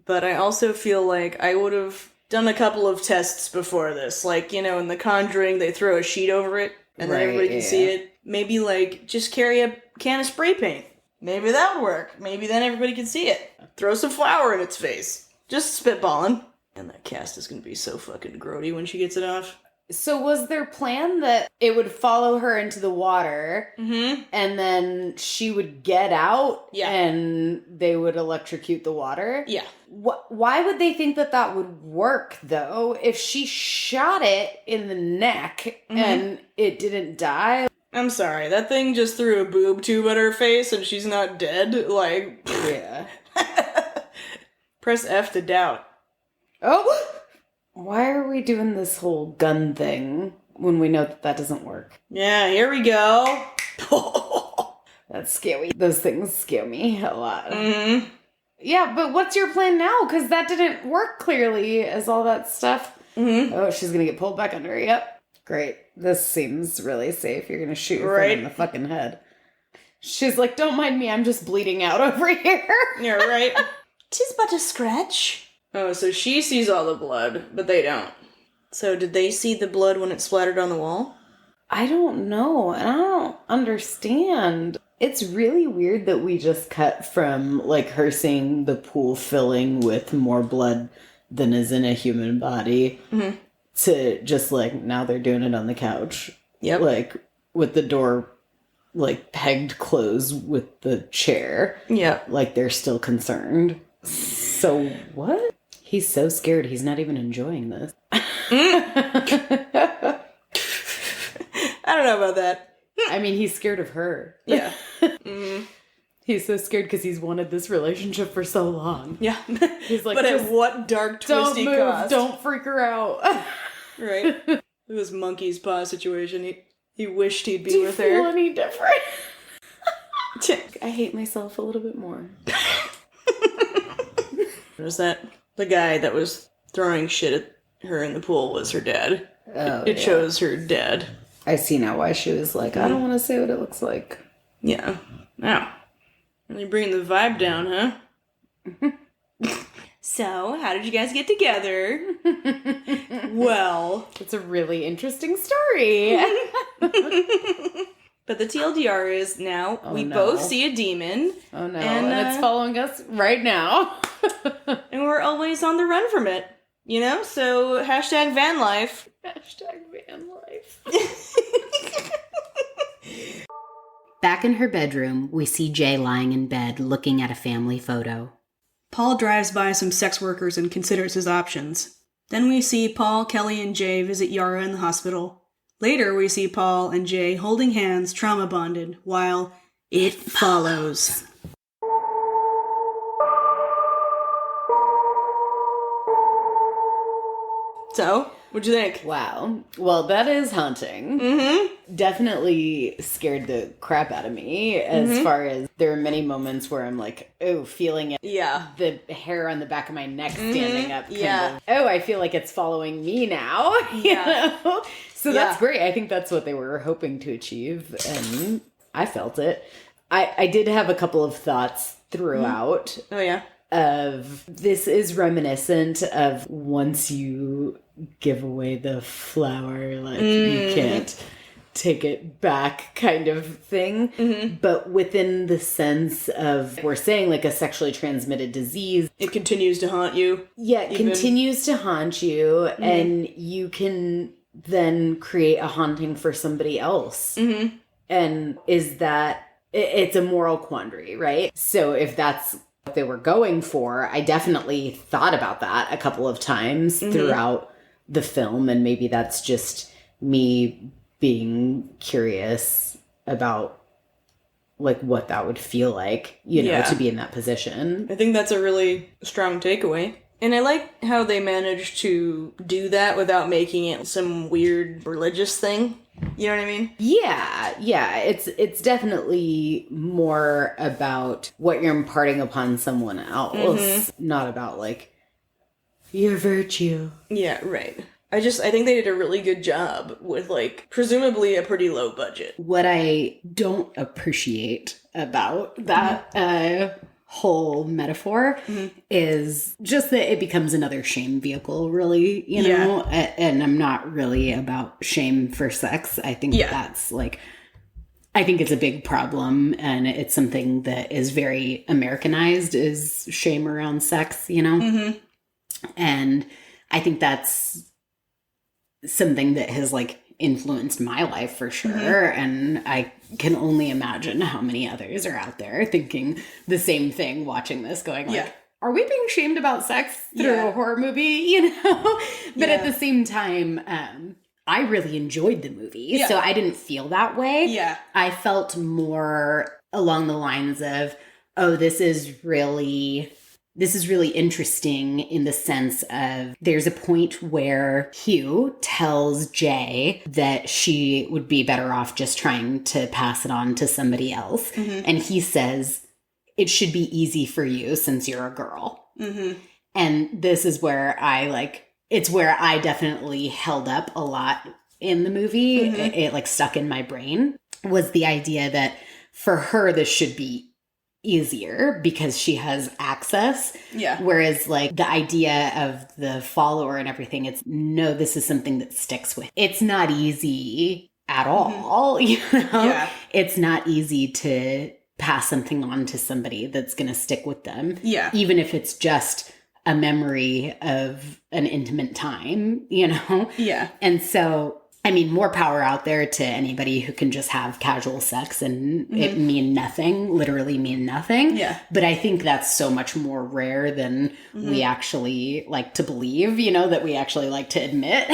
but I also feel like I would have done a couple of tests before this. Like, in The Conjuring, they throw a sheet over it, and then everybody can see it. Maybe, just carry a can of spray paint. Maybe that would work. Maybe then everybody can see it. Throw some flour in its face. Just spitballing. And that cast is gonna be so fucking grody when she gets it off. So was their plan that it would follow her into the water, and then she would get out, and they would electrocute the water? Yeah. Why would they think that would work, though? If she shot it in the neck and it didn't die? I'm sorry, that thing just threw a boob tube at her face and she's not dead? Yeah. Press F to doubt. Oh! Why are we doing this whole gun thing when we know that doesn't work? Yeah, here we go. That's scary. Those things scare me a lot. Yeah, but what's your plan now? Because that didn't work clearly as all that stuff. Oh, she's going to get pulled back under. Yep. Great. This seems really safe. You're going to shoot your friend in the fucking head. She's like, don't mind me. I'm just bleeding out over here. Yeah, right. 'Tis but a scratch. Oh, so she sees all the blood, but they don't. So did they see the blood when it splattered on the wall? I don't know, and I don't understand. It's really weird that we just cut from, her seeing the pool filling with more blood than is in a human body to just, now they're doing it on the couch. Yep. With the door, pegged closed with the chair. Yeah. They're still concerned. So, what? He's so scared he's not even enjoying this. I don't know about that. I mean, he's scared of her. Yeah. He's so scared because he's wanted this relationship for so long. Yeah. He's like, but at what dark, twisty don't move, cost? Don't freak her out. Right. It was monkey's paw situation. He wished he'd be Do you with feel her. any different? I hate myself a little bit more. Was that the guy that was throwing shit at her in the pool was her dad? Oh, it shows her dad. I see now why she was like, I don't want to say what it looks like. Yeah. Wow. Really bringing the vibe down, huh? So, how did you guys get together? Well, it's a really interesting story. But the TLDR is now we both see a demon. Oh no, and it's following us right now. And we're always on the run from it. So hashtag van life. Hashtag van life. Back in her bedroom, we see Jay lying in bed looking at a family photo. Paul drives by some sex workers and considers his options. Then we see Paul, Kelly, and Jay visit Yara in the hospital. Later, we see Paul and Jay holding hands, trauma bonded, while it follows. So, what'd you think? Wow. Well, that is haunting. Definitely scared the crap out of me as far as there are many moments where I'm like, oh, feeling it. Yeah. The hair on the back of my neck standing up. Kind of. Oh, I feel like it's following me now. Yeah. You know? So that's great. I think that's what they were hoping to achieve. And I felt it. I did have a couple of thoughts throughout. Oh, yeah. Of this is reminiscent of once you give away the flower, you can't take it back kind of thing. But within the sense of, we're saying a sexually transmitted disease. It continues to haunt you. Yeah, it continues to haunt you, and you can then create a haunting for somebody else. And is that, it's a moral quandary, right? So if that's what they were going for, I definitely thought about that a couple of times throughout the film, and maybe that's just me being curious about what that would feel like, you know, to be in that position. I think that's a really strong takeaway. And I like how they managed to do that without making it some weird religious thing. You know what I mean? Yeah. It's definitely more about what you're imparting upon someone else, not about your virtue. Yeah, right. I think they did a really good job with, like, presumably a pretty low budget. What I don't appreciate about that whole metaphor is just that it becomes another shame vehicle, really, you know? And I'm not really about shame for sex. I think that's, like, I think it's a big problem, and it's something that is very Americanized, is shame around sex, you know? And I think that's something that has, like, influenced my life for sure. And I can only imagine how many others are out there thinking the same thing, watching this, going like, are we being shamed about sex through a horror movie, you know? But at the same time, I really enjoyed the movie, so I didn't feel that way. I felt more along the lines of, oh, this is really interesting, in the sense of there's a point where Hugh tells Jay that she would be better off just trying to pass it on to somebody else. And he says, it should be easy for you since you're a girl. And this is where it's where I definitely held up a lot in the movie. It like stuck in my brain, was the idea that for her, this should be easier because she has access. Whereas, like, the idea of the follower and everything, it's no, this is something that sticks with. It's not easy at all, you know? It's not easy to pass something on to somebody that's going to stick with them. Even if it's just a memory of an intimate time, you know? And so, I mean, more power out there to anybody who can just have casual sex and it mean nothing, literally mean nothing. But I think that's so much more rare than we actually like to believe, you know, that we actually like to admit.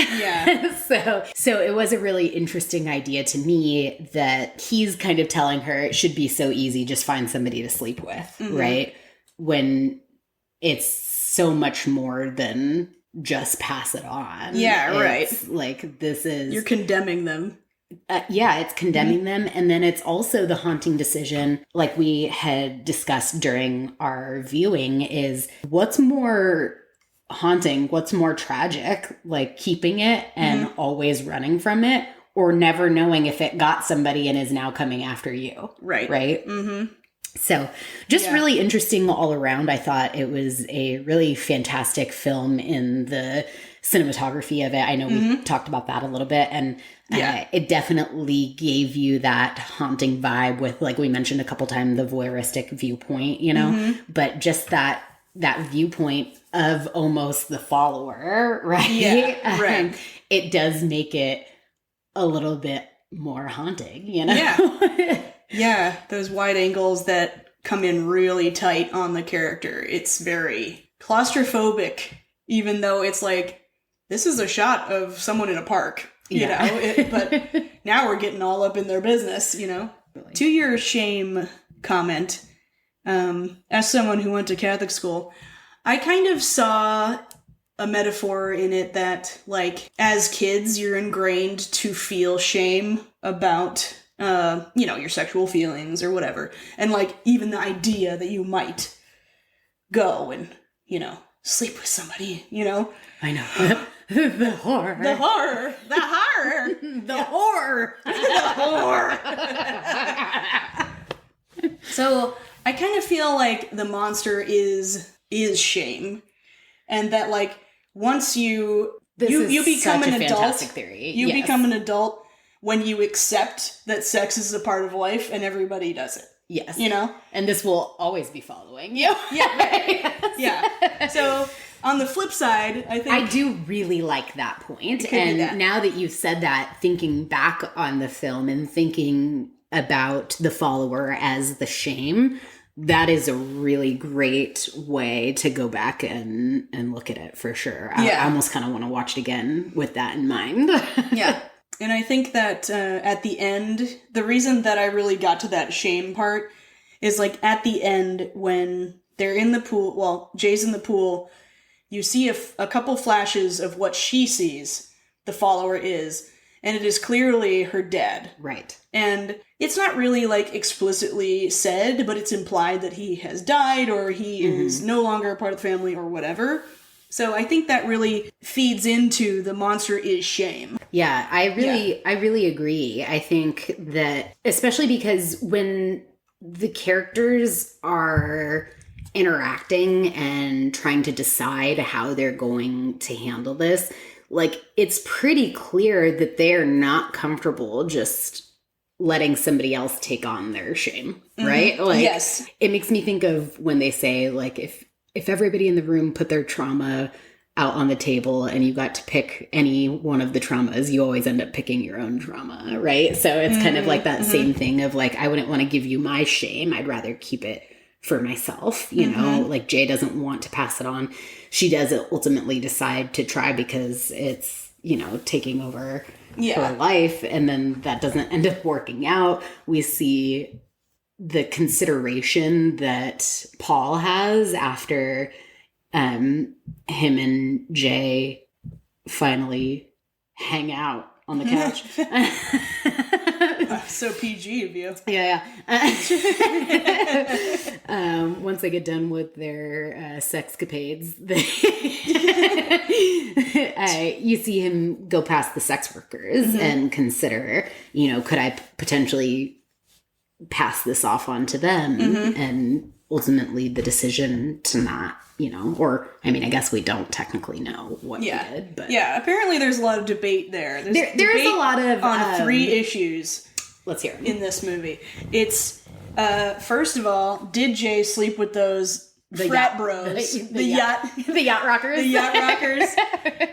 So it was a really interesting idea to me that he's kind of telling her it should be so easy, just find somebody to sleep with, right? When it's so much more than just pass it on. It's like, this is... You're condemning them. It's condemning them. And then it's also the haunting decision, like we had discussed during our viewing, is what's more haunting, what's more tragic, like keeping it and always running from it, or never knowing if it got somebody and is now coming after you. Right? So just really interesting all around. I thought it was a really fantastic film in the cinematography of it. I know we talked about that a little bit, and it definitely gave you that haunting vibe with, like we mentioned a couple times, the voyeuristic viewpoint, you know, but just that viewpoint of almost the follower, right? It does make it a little bit more haunting, you know? Those wide angles that come in really tight on the character. It's very claustrophobic, even though it's like, this is a shot of someone in a park, you know? But now we're getting all up in their business, you know? Really. To your shame comment, as someone who went to Catholic school, I kind of saw a metaphor in it that, like, as kids, you're ingrained to feel shame about you know, your sexual feelings or whatever. And, like, even the idea that you might go and, you know, sleep with somebody, you know? I know. The horror. The horror. The horror. The horror. The horror. So I kind of feel like the monster is shame. And that, like, once you become an adult, theory. You become an adult when you accept that sex is a part of life and everybody does it. Yes. You know? And this will always be following you. So on the flip side, I think I do really like that point. And now that you've said that, thinking back on the film and thinking about the follower as the shame, that is a really great way to go back and look at it, for sure. I almost kind of want to watch it again with that in mind. And I think that at the end, the reason that I really got to that shame part is, like, at the end when they're in the pool, well, Jay's in the pool, you see a couple flashes of what she sees the follower is, and it is clearly her dad. Right. And it's not really, like, explicitly said, but it's implied that he has died or he is no longer a part of the family or whatever. So I think that really feeds into the monster is shame. Yeah, I really agree. I think that, especially because when the characters are interacting and trying to decide how they're going to handle this, like, it's pretty clear that they're not comfortable just letting somebody else take on their shame, right? Like, Yes. It makes me think of when they say, like, if everybody in the room put their trauma out on the table and you got to pick any one of the traumas, you always end up picking your own trauma, right? So it's kind of like that same thing of, like, I wouldn't want to give you my shame. I'd rather keep it for myself, you know? Like, Jay doesn't want to pass it on. She does ultimately decide to try because it's, you know, taking over her life, and then that doesn't end up working out. We see the consideration that Paul has after him and Jay finally hang out on the couch. So PG of you. Yeah. Once they get done with their sexcapades, you see him go past the sex workers and consider, you know, could I potentially pass this off onto them? And ultimately the decision to not, you know, or, I mean, I guess we don't technically know what he did, but... Yeah, apparently there's a lot of debate there. There is a lot of... on 3 issues. Let's hear it. In this movie. It's, first of all, did Jay sleep with those frat bros? The yacht rockers? The yacht rockers.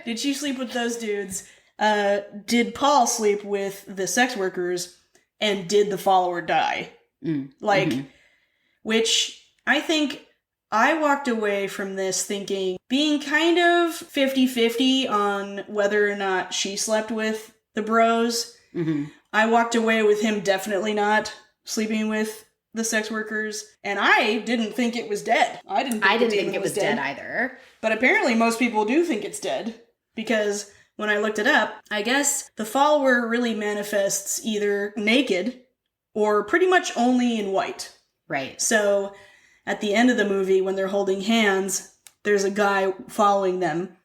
Did she sleep with those dudes? Did Paul sleep with the sex workers? And did the follower die? Which I think I walked away from this thinking, being kind of 50-50 on whether or not she slept with the bros. I walked away with him definitely not sleeping with the sex workers, and I didn't think it was dead. I didn't think it was dead either. But apparently most people do think it's dead, because when I looked it up, I guess the follower really manifests either naked or pretty much only in white. Right. So at the end of the movie, when they're holding hands, there's a guy following them,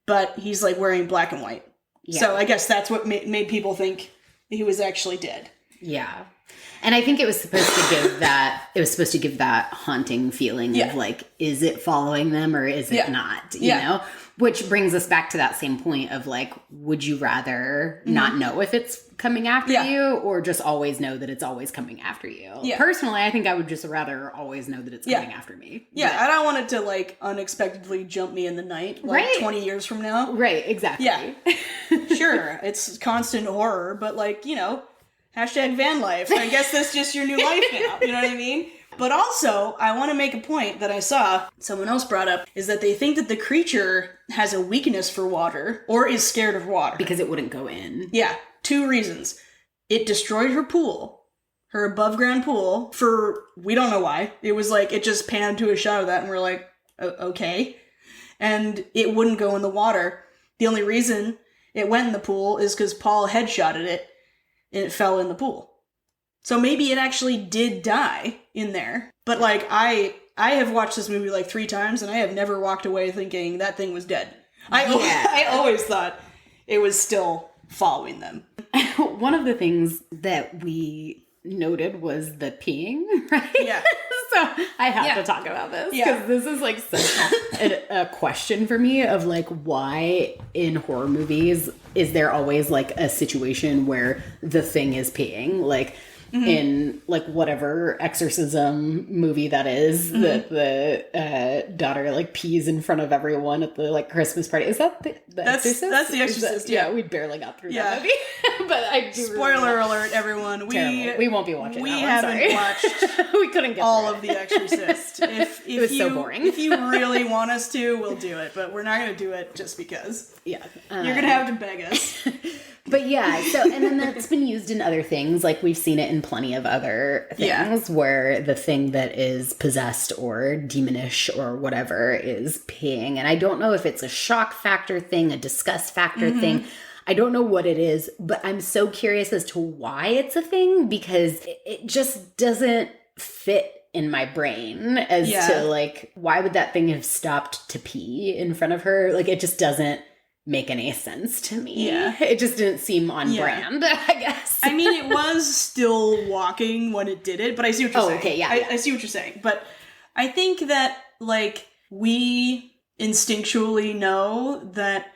but he's like wearing black and white. Yeah. So I guess that's what made people think he was actually dead. Yeah. And I think it was supposed to give that haunting feeling of, like, is it following them or is it not? You know? Which brings us back to that same point of, like, would you rather not know if it's coming after you, or just always know that it's always coming after you? Personally, I think I would just rather always know that it's coming after me. Yeah, but I don't want it to, like, unexpectedly jump me in the night, like, 20 years from now. Right, exactly. Yeah. Sure, it's constant horror, but, like, you know, hashtag van life. I guess that's just your new life now. You know what I mean? But also, I want to make a point that I saw someone else brought up, is that they think that the creature has a weakness for water, or is scared of water. Because it wouldn't go in. Yeah, 2 reasons. It destroyed her pool, her above ground pool, for, we don't know why. It was like, it just panned to a shot of that, and we're like, okay. And it wouldn't go in the water. The only reason it went in the pool is because Paul headshotted it, and it fell in the pool. So maybe it actually did die in there. But, like, I have watched this movie like 3 times, and I have never walked away thinking that thing was dead. I always thought it was still following them. One of the things that we noted was the peeing, right? Yeah. So I have to talk about this, because this is, like, such a question for me of, like, why in horror movies is there always, like, a situation where the thing is peeing? Like, in, like, whatever exorcism movie that is, that the daughter, like, pees in front of everyone at the, like, Christmas party. Is that the Exorcist? That's the Exorcist, yeah. We barely got through that movie. But I do Spoiler alert, everyone. We won't be watching we that one, haven't watched we couldn't get all of The Exorcist. If it was so boring. If you really want us to, we'll do it. But we're not going to do it just because. Yeah. You're going to have to beg us. But yeah, so, and then that's been used in other things. Like, we've seen it in plenty of other things where the thing that is possessed or demonish or whatever is peeing. And I don't know if it's a shock factor thing, a disgust factor thing. I don't know what it is, but I'm so curious as to why it's a thing, because it just doesn't fit in my brain as to like, why would that thing have stopped to pee in front of her? Like, it just doesn't make any sense to me. Yeah. It just didn't seem on brand, I guess. I mean, it was still walking when it did it, but I see what you're saying. Okay, yeah. I see what you're saying. But I think that, like, we instinctually know that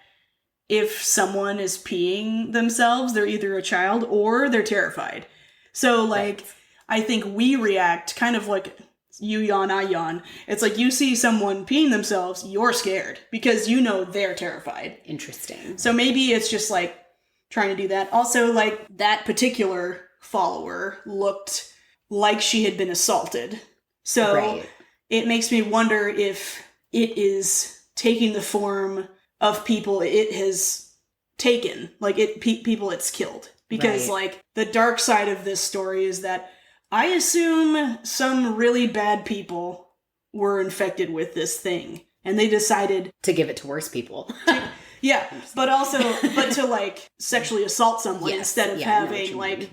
if someone is peeing themselves, they're either a child or they're terrified. So, like, I think we react kind of like you yawn, I yawn. It's like you see someone peeing themselves, you're scared because you know they're terrified. Interesting. So maybe it's just like trying to do that. Also, like, that particular follower looked like she had been assaulted. So it makes me wonder if it is taking the form of people it has taken, like people it's killed. Because like the dark side of this story is that I assume some really bad people were infected with this thing, and they decided to give it to worse people. but to like sexually assault someone instead of having like,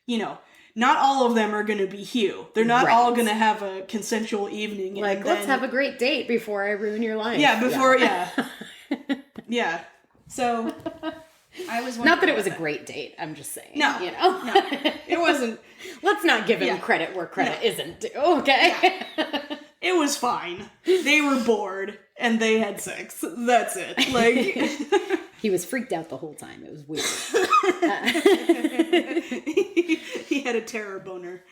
you know, not all of them are going to be Hugh. They're not all going to have a consensual evening. Like, and let's have a great date before I ruin your life. So I was not that it was a great date. I'm just saying. No, you know, no, it wasn't. Let's not give him credit where credit isn't due. Okay. Yeah. It was fine. They were bored and they had sex. That's it. Like he was freaked out the whole time. It was weird. He had a terror boner.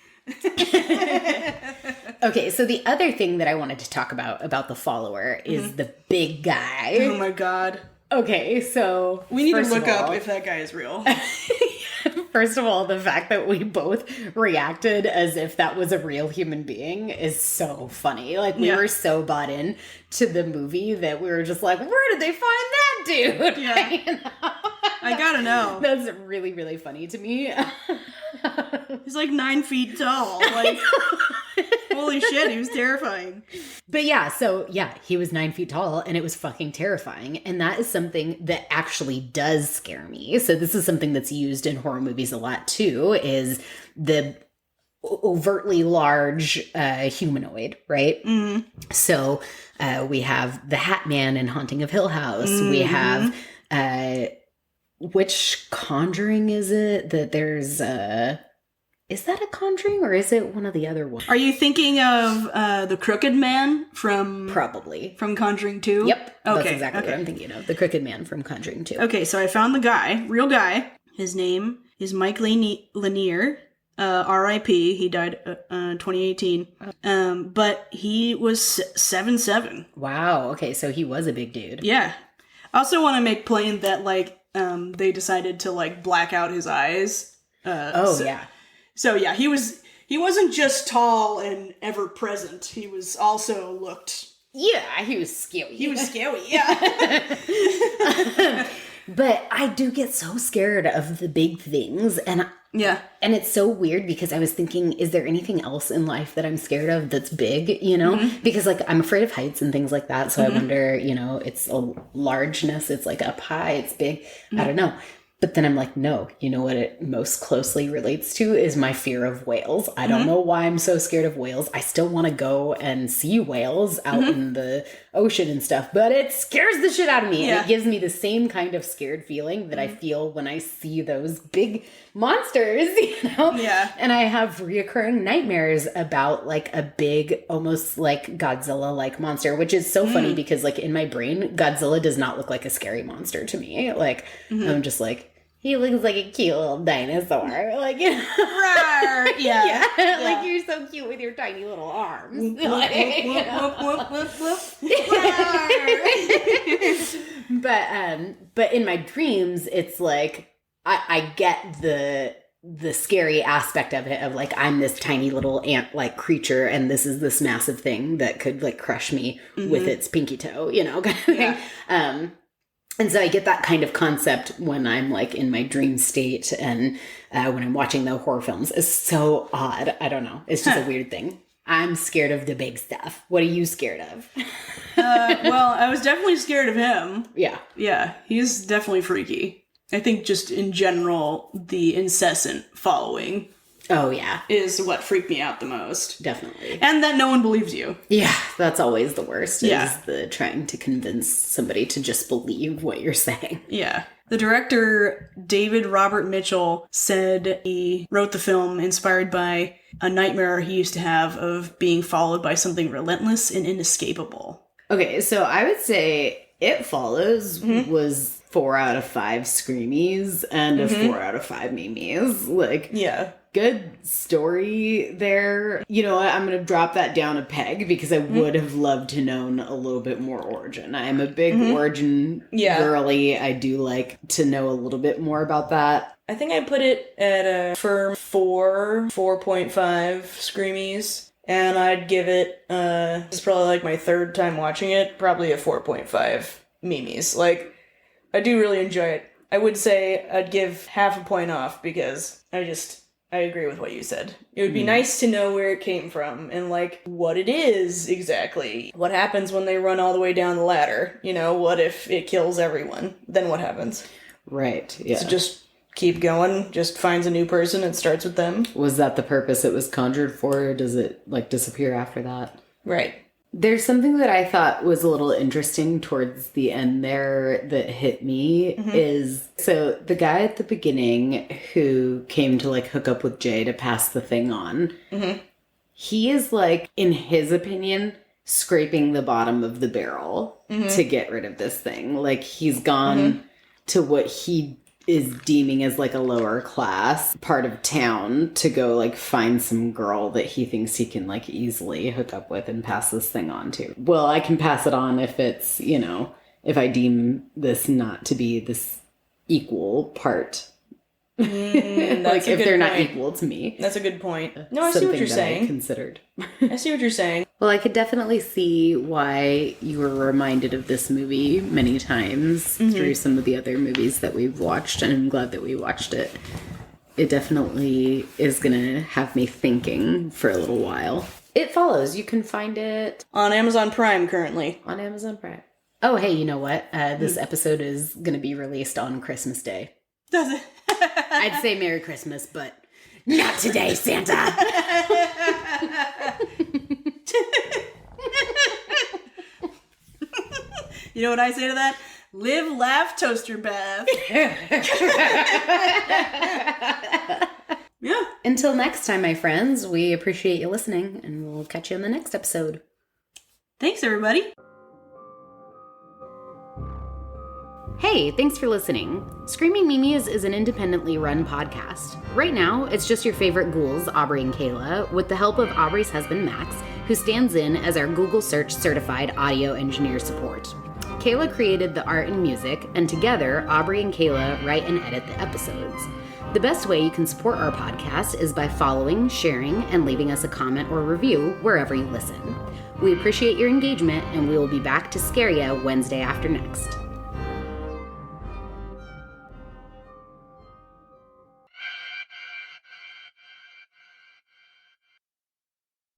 Okay, so the other thing that I wanted to talk about the follower is the big guy. Oh my god. Okay, so we need to look up if that guy is real. First of all, the fact that we both reacted as if that was a real human being is so funny. Like, we were so bought in to the movie that we were just like, where did they find that dude? Yeah. You know? I gotta know. That's really, really funny to me. He's like 9 feet tall. Like, holy shit, he was terrifying. But he was 9 feet tall and it was fucking terrifying. And that is something that actually does scare me. So this is something that's used in horror movies a lot too, is the overtly large humanoid, right? Mm-hmm. So we have the Hat Man in Haunting of Hill House. Mm-hmm. We have... which Conjuring is it that there's is that a Conjuring or is it one of the other ones? Are you thinking of the Crooked Man from Conjuring 2? Yep. Okay. That's exactly what I'm thinking of. The Crooked Man from Conjuring 2. Okay, so I found the guy, real guy. His name is Mike Lanier. R.I.P. He died 2018. But he was 7'7". Wow. Okay, so he was a big dude. Yeah. I also want to make plain that like they decided to like black out his eyes. So yeah, he wasn't just tall and ever present. He was also looked. Yeah, he was scary. Yeah. But I do get so scared of the big things, and it's so weird because I was thinking, is there anything else in life that I'm scared of that's big, you know? Mm-hmm. Because like I'm afraid of heights and things like that, so I wonder, you know, it's a largeness, it's like up high, it's big, I don't know. But then I'm like, no, you know what it most closely relates to is my fear of whales. I don't know why I'm so scared of whales. I still want to go and see whales out in the ocean and stuff, but it scares the shit out of me. Yeah. And it gives me the same kind of scared feeling that I feel when I see those big monsters, you know? Yeah. And I have reoccurring nightmares about like a big, almost like Godzilla-like monster, which is so funny because like in my brain, Godzilla does not look like a scary monster to me. Like, I'm just like, he looks like a cute little dinosaur. Like, you know. Rawr, yeah. Like, you're so cute with your tiny little arms. But in my dreams, it's like, I get the scary aspect of it, of like, I'm this tiny little ant-like creature, and this is this massive thing that could like crush me with its pinky toe, you know, kind of thing. And so I get that kind of concept when I'm like in my dream state, and when I'm watching the horror films. It's so odd. I don't know. It's just a weird thing. I'm scared of the big stuff. What are you scared of? Well, I was definitely scared of him. Yeah. Yeah, he's definitely freaky. I think just in general, the incessant following. Oh, yeah. is what freaked me out the most. Definitely. And that no one believes you. Yeah, that's always the worst, Yeah. is the trying to convince somebody to just believe what you're saying. Yeah. The director, David Robert Mitchell, said he wrote the film inspired by a nightmare he used to have of being followed by something relentless and inescapable. Okay, so I would say It Follows was 4 out of 5 screamies and a 4 out of 5 memes. Like, Yeah. good story there. You know what? I'm going to drop that down a peg because I would have loved to known a little bit more origin. I'm a big origin girly. I do like to know a little bit more about that. I think I put it at a firm 4.5 screamies. And I'd give it, it's probably like my third time watching it, probably a 4.5 memes. Like, I do really enjoy it. I would say I'd give half a point off because I agree with what you said. It would be nice to know where it came from and, like, what it is exactly. What happens when they run all the way down the ladder? You know, what if it kills everyone? Then what happens? Right, yeah. So just keep going, just finds a new person and starts with them. Was that the purpose it was conjured for, or does it, like, disappear after that? Right. There's something that I thought was a little interesting towards the end there that hit me is, so the guy at the beginning who came to, like, hook up with Jay to pass the thing on, he is, like, in his opinion, scraping the bottom of the barrel to get rid of this thing. Like, he's gone to what he is deeming as, like, a lower class part of town to go, like, find some girl that he thinks he can, like, easily hook up with and pass this thing on to. Well, I can pass it on if it's, you know, if I deem this not to be this equal part. Like, if they're not equal to me. That's a good point. No, I see what you're saying. I considered. I see what you're saying. Well, I could definitely see why you were reminded of this movie many times through some of the other movies that we've watched, and I'm glad that we watched it. It definitely is going to have me thinking for a little while. It Follows. You can find it On Amazon Prime currently. on Amazon Prime. Oh, hey, you know what? This episode is going to be released on Christmas Day. Does it? I'd say Merry Christmas, but not today, Santa. You know what I say to that? Live, laugh, toaster bath. Yeah. Until next time, my friends, we appreciate you listening, and we'll catch you in the next episode. Thanks, everybody. Hey, thanks for listening. Screaming Memes is an independently run podcast. Right now, it's just your favorite ghouls, Aubrey and Kayla, with the help of Aubrey's husband, Max, who stands in as our Google Search certified audio engineer support. Kayla created the art and music, and together, Aubrey and Kayla write and edit the episodes. The best way you can support our podcast is by following, sharing, and leaving us a comment or review wherever you listen. We appreciate your engagement, and we will be back to scare you Wednesday after next.